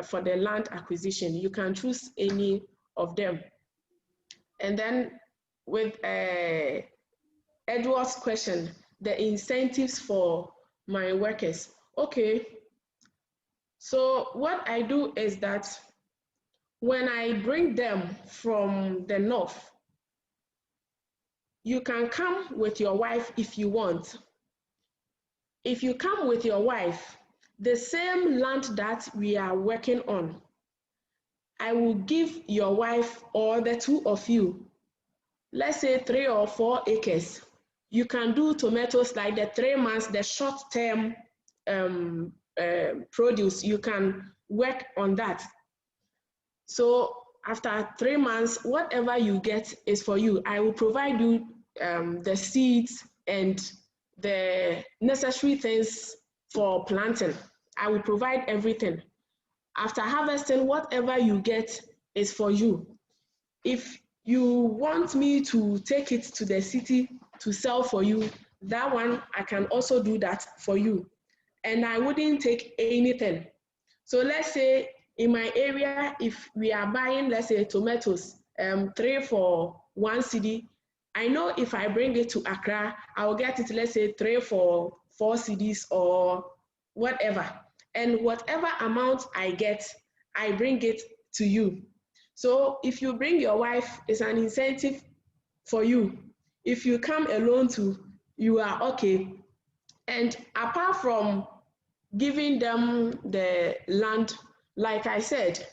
for the land acquisition. You can choose any of them. And then with Edward's question, the incentives for my workers. Okay, so what I do is that when I bring them from the north, you can come with your wife if you want. If you come with your wife, the same land that we are working on, I will give your wife or the 2 of you, let's say 3 or 4 acres. You can do tomatoes like the 3 months, the short-term produce. You can work on that. So after 3 months, whatever you get is for you. I will provide you the seeds and the necessary things for planting. I will provide everything. After harvesting, whatever you get is for you. If you want me to take it to the city to sell for you, that one, I can also do that for you. And I wouldn't take anything. So let's say in my area, if we are buying, let's say tomatoes, 3 for 1 cedi, I know if I bring it to Accra, I will get it, let's say 3 for 4 cedis or whatever. And whatever amount I get, I bring it to you. So if you bring your wife, it's an incentive for you. If you come alone too, you are okay. And apart from giving them the land, like I said,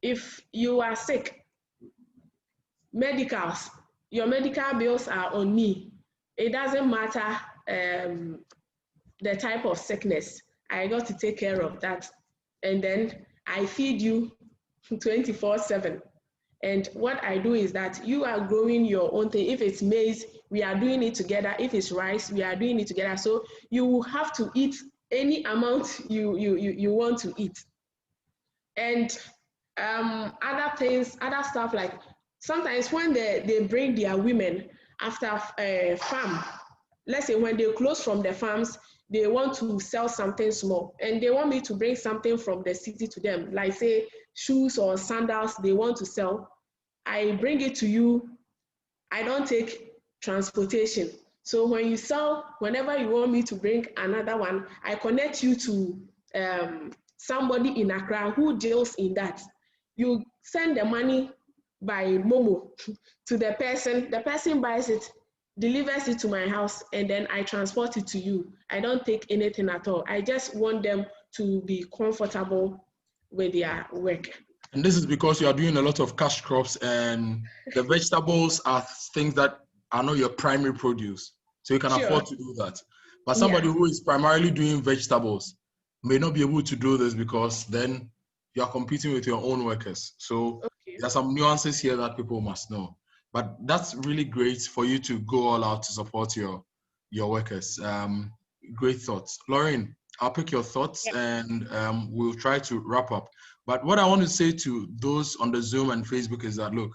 if you are sick, medicals, your medical bills are on me. It doesn't matter the type of sickness. I got to take care of that. And then I feed you 24/7. And what I do is that you are growing your own thing. If it's maize, we are doing it together. If it's rice, we are doing it together. So you will have to eat any amount you want to eat. And other things, other stuff, like sometimes when they bring their women after a farm, let's say when they close from the farms, they want to sell something small and they want me to bring something from the city to them, like say shoes or sandals they want to sell. I bring it to you. I don't take transportation. So when you sell, whenever you want me to bring another one, I connect you to somebody in Accra who deals in that. You send the money by Momo to the person buys it, delivers it to my house, and then I transport it to you. I don't take anything at all. I just want them to be comfortable with their work. And this is because you are doing a lot of cash crops, and the vegetables are things that are not your primary produce. So you can afford to do that. But somebody who is primarily doing vegetables may not be able to do this because then you are competing with your own workers. So there are some nuances here that people must know. But that's really great for you to go all out to support your workers. Great thoughts. Lauren, I'll pick your thoughts and we'll try to wrap up. But what I want to say to those on the Zoom and Facebook is that, look,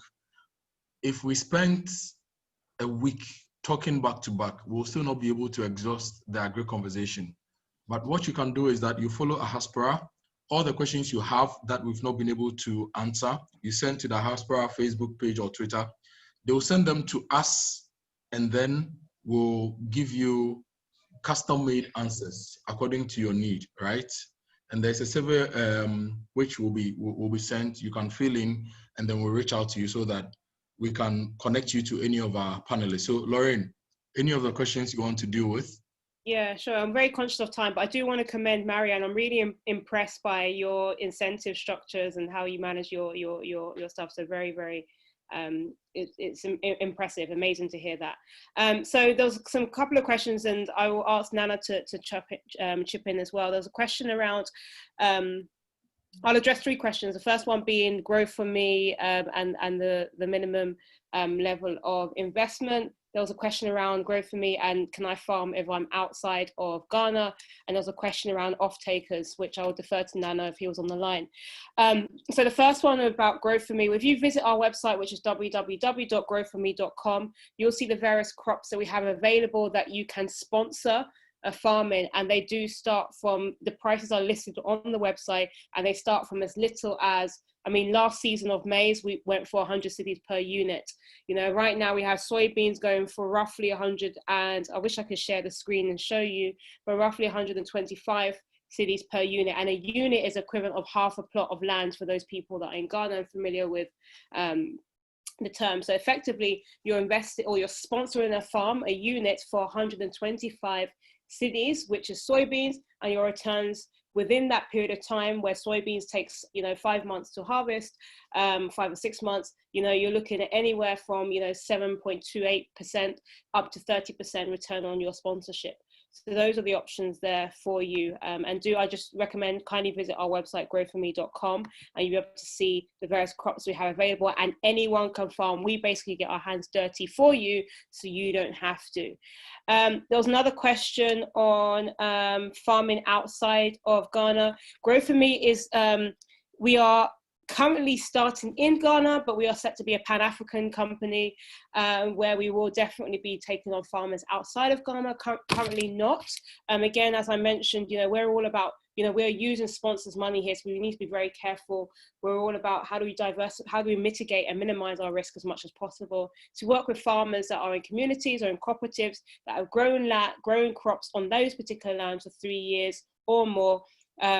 if we spent a week talking back to back, we'll still not be able to exhaust the agri conversation. But what you can do is that you follow Ahaspara. All the questions you have that we've not been able to answer, you send to the Ahaspara Facebook page or Twitter. They will send them to us, and then we'll give you custom-made answers according to your need, right? And there's a survey which will be sent. You can fill in, and then we'll reach out to you so that we can connect you to any of our panelists. So, Lauren, any of the questions you want to deal with? Yeah, sure. I'm very conscious of time, but I do want to commend Marianne. I'm really impressed by your incentive structures and how you manage your stuff. So very, very, it's impressive, amazing to hear that. So there's some couple of questions, and I will ask Nana to chip in as well. There's a question around, I'll address three questions. The first one being growth for me and the minimum level of investment. There was a question around growth for me and can I farm if I'm outside of Ghana? And there was a question around off-takers, which I will defer to Nana if he was on the line. So the first one about growth for me, if you visit our website, which is www.growforme.com, you'll see the various crops that we have available that you can sponsor a farm in, and they do start from, the prices are listed on the website, and they start from as little as, I mean, last season of maize, we went for 100 cedis per unit. You know, right now we have soybeans going for roughly 100, and I wish I could share the screen and show you, but roughly 125 cedis per unit. And a unit is equivalent of half a plot of land for those people that are in Ghana and familiar with the term. So effectively, you're investing or you're sponsoring a farm, a unit for 125 cedis, which is soybeans, and your returns within that period of time where soybeans takes, 5 months to harvest, 5 or 6 months, you're looking at anywhere from, 7.28% up to 30% return on your sponsorship. So those are the options there for you. And I just recommend kindly visit our website, growforme.com, and you'll be able to see the various crops we have available, and anyone can farm. We basically get our hands dirty for you, so you don't have to. There was another question on farming outside of Ghana. Grow for Me is, we are currently starting in Ghana, but we are set to be a Pan-African company where we will definitely be taking on farmers outside of Ghana, currently not. Again, as I mentioned, we're all about, we're using sponsors' money here, so we need to be very careful. We're all about how do we mitigate and minimize our risk as much as possible, to work with farmers that are in communities or in cooperatives that have grown crops on those particular lands for 3 years or more.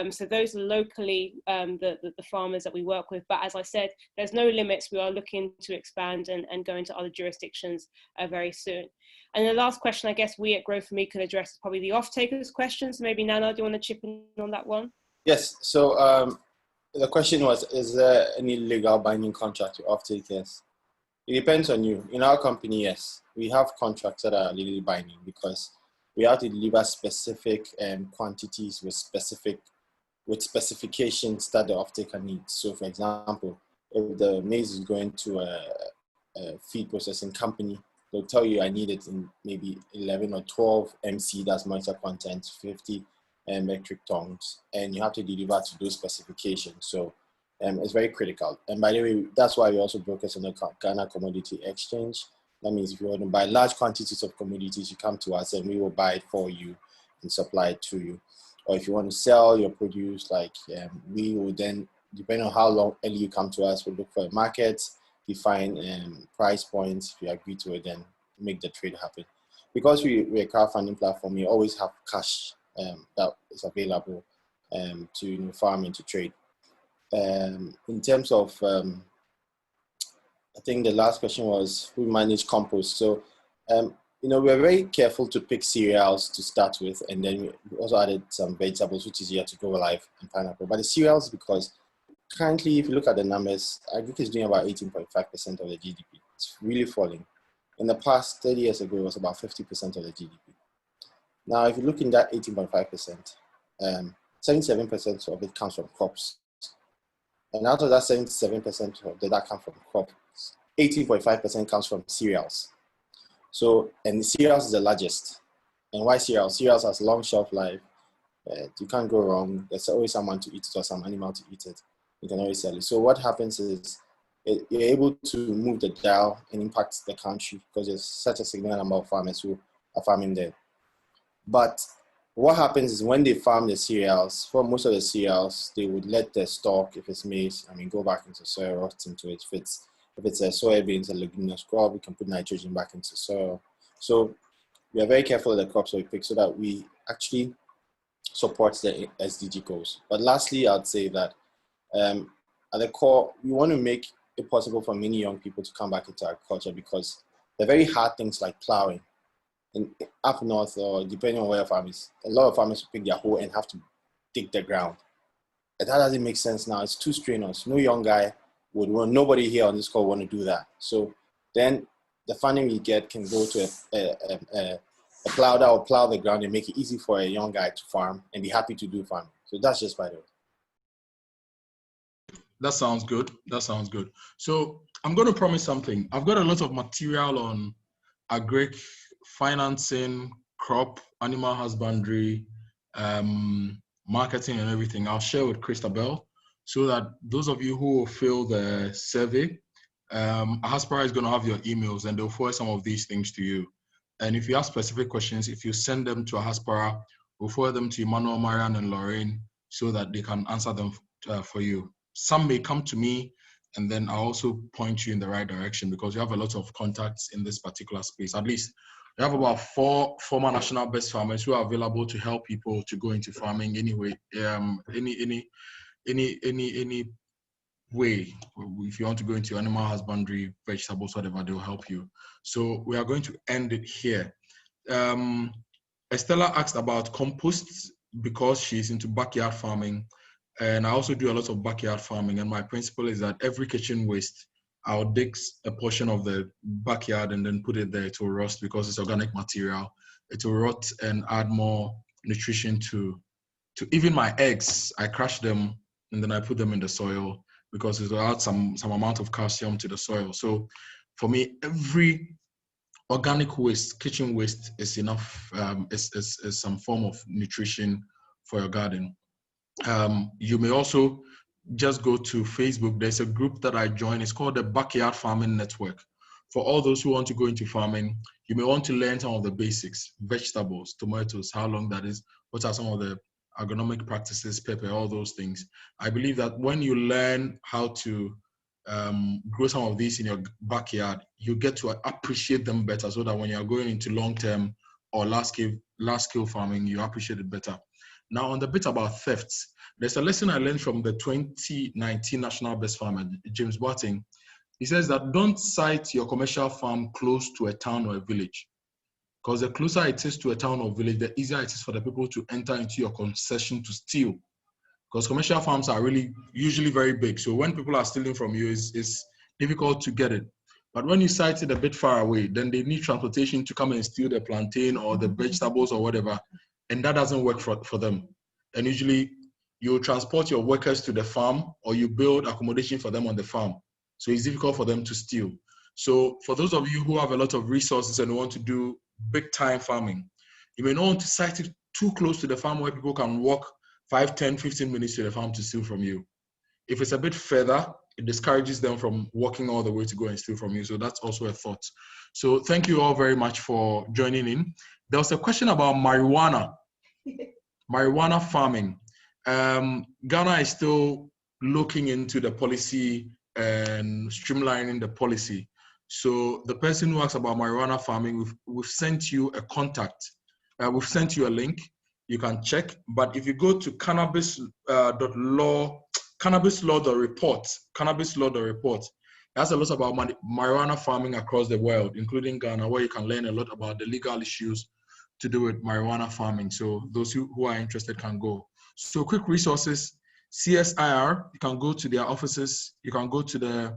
So those are locally the farmers that we work with. But as I said, there's no limits. We are looking to expand and go into other jurisdictions very soon. And the last question I guess we at Grow For Me could address is probably the off-takers questions. Maybe Nana, do you want to chip in on that one? Yes, so the question was, is there any legal binding contract with off-takers? It depends on you. In our company, yes, we have contracts that are legally binding because we have to deliver specific quantities with specifications that the off-taker needs. So for example, if the maize is going to a feed processing company, they'll tell you I need it in maybe 11 or 12 MC, that's moisture content, 50 metric tons, and you have to deliver to those specifications. So it's very critical. And by the way, that's why we also brokers on the Ghana Commodity Exchange. That means if you want to buy large quantities of commodities, you come to us and we will buy it for you. and supply it to you. Or if you want to sell your produce, like we will then, depending on how long early you come to us, we'll look for a market, define price points. If you agree to it, then make the trade happen. Because we're a crowdfunding platform, we always have cash that is available to farm and to trade. In terms of, I think the last question was who manage compost. So, we're very careful to pick cereals to start with, and then we also added some vegetables, which is yet to go live, and pineapple. But the cereals, because currently, if you look at the numbers, agriculture is doing about 18.5% of the GDP. It's really falling. In the past, 30 years ago, it was about 50% of the GDP. Now, if you look in that 18.5%, 77% of it comes from crops. And out of that 77% of that comes from crops, 18.5% comes from cereals. So, and cereals is the largest. And why cereals? Cereals has long shelf life. You can't go wrong. There's always someone to eat it or some animal to eat it. You can always sell it. So what happens is you're able to move the dial and impact the country because there's such a significant number of farmers who are farming there. But what happens is when they farm the cereals, for most of the cereals, they would let the stalk, if it's maize, go back into soil, rot into it. If it's a soybeans, a leguminous crop, we can put nitrogen back into soil. So we are very careful of the crops we pick so that we actually support the SDG goals. But lastly, I'd say that at the core, we want to make it possible for many young people to come back into agriculture because they're very hard things like plowing. And up north, or depending on where your farm is, a lot of farmers will pick their hoe and have to dig the ground. And that doesn't make sense now. It's too strenuous. No young guy would want, nobody here on this call want to do that. So then the funding we get can go to a plow that will plow the ground and make it easy for a young guy to farm and be happy to do farming. So that's just by the way. That sounds good. That sounds good. So I'm going to promise something. I've got a lot of material on agric, financing, crop, animal husbandry, marketing and everything. I'll share with Christabel so that those of you who will fill the survey, Haspara is going to have your emails and they'll forward some of these things to you. And if you have specific questions, if you send them to Haspara, we'll forward them to Emmanuel, Marianne, and Lorraine so that they can answer them for you. Some may come to me, and then I'll also point you in the right direction because you have a lot of contacts in this particular space. At least we have about 4 former national best farmers who are available to help people to go into farming anyway. Any way, if you want to go into animal husbandry, vegetables, whatever, they'll help you. So we are going to end it here. Estella asked about compost because she's into backyard farming. And I also do a lot of backyard farming. And my principle is that every kitchen waste, I'll dig a portion of the backyard and then put it there. It will rust because it's organic material. It will rot and add more nutrition to even my eggs. I crush them and then I put them in the soil because it will add some amount of calcium to the soil. So for me, every organic waste, kitchen waste is enough, is some form of nutrition for your garden. You may also just go to Facebook. There's a group that I joined. It's called the Backyard Farming Network. For all those who want to go into farming, you may want to learn some of the basics, vegetables, tomatoes, how long that is, what are some of the agronomic practices, pepper, all those things. I believe that when you learn how to grow some of these in your backyard, you get to appreciate them better so that when you're going into long-term or large-scale farming, you appreciate it better. Now, on the bit about thefts, there's a lesson I learned from the 2019 National Best Farmer, James Boateng. He says that don't site your commercial farm close to a town or a village, because the closer it is to a town or village, the easier it is for the people to enter into your concession to steal. Because commercial farms are really usually very big. So when people are stealing from you, it's difficult to get it. But when you site it a bit far away, then they need transportation to come and steal the plantain or the vegetables or whatever. And that doesn't work for them. And usually you transport your workers to the farm or you build accommodation for them on the farm. So it's difficult for them to steal. So for those of you who have a lot of resources and want to do big time farming, you may not want to site it too close to the farm where people can walk 5, 10, 15 minutes to the farm to steal from you. If it's a bit further, it discourages them from walking all the way to go and steal from you. So that's also a thought. So thank you all very much for joining in. There was a question about marijuana Marijuana farming. Ghana is still looking into the policy and streamlining the policy. So the person who asks about marijuana farming, we've sent you a contact. We've sent you a link. You can check. But if you go to cannabislaw.report, that's a lot about marijuana farming across the world, including Ghana, where you can learn a lot about the legal issues to do with marijuana farming. So those who are interested can go. So quick resources, CSIR, you can go to their offices. You can go to the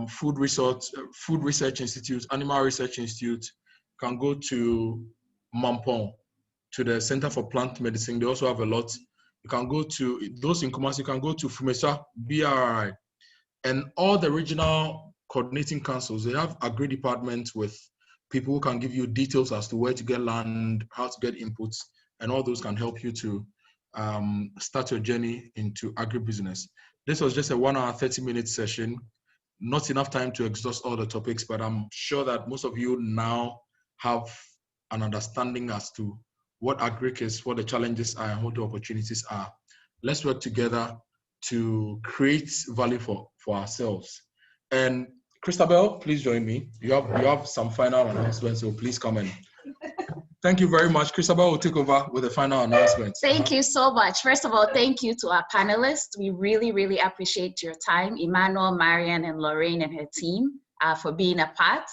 Food Research Institute, Animal Research Institute. You can go to Mampong, to the Center for Plant Medicine. They also have a lot. You can go to those in Kumasi. You can go to Fumesa, BRI, and all the regional coordinating councils. They have agri departments with people who can give you details as to where to get land, how to get inputs, and all those can help you to start your journey into agribusiness. This was just a 1 hour, 30-minute session. Not enough time to exhaust all the topics, but I'm sure that most of you now have an understanding as to what agric is, what the challenges are, and what the opportunities are. Let's work together to create value for ourselves. And Christabel, please join me. You have some final announcements, so please come in. Thank you very much. Christabel will take over with the final announcements. Thank you so much. First of all, thank you to our panelists. We really, really appreciate your time. Emmanuel, Marian, and Lorraine and her team for being a part.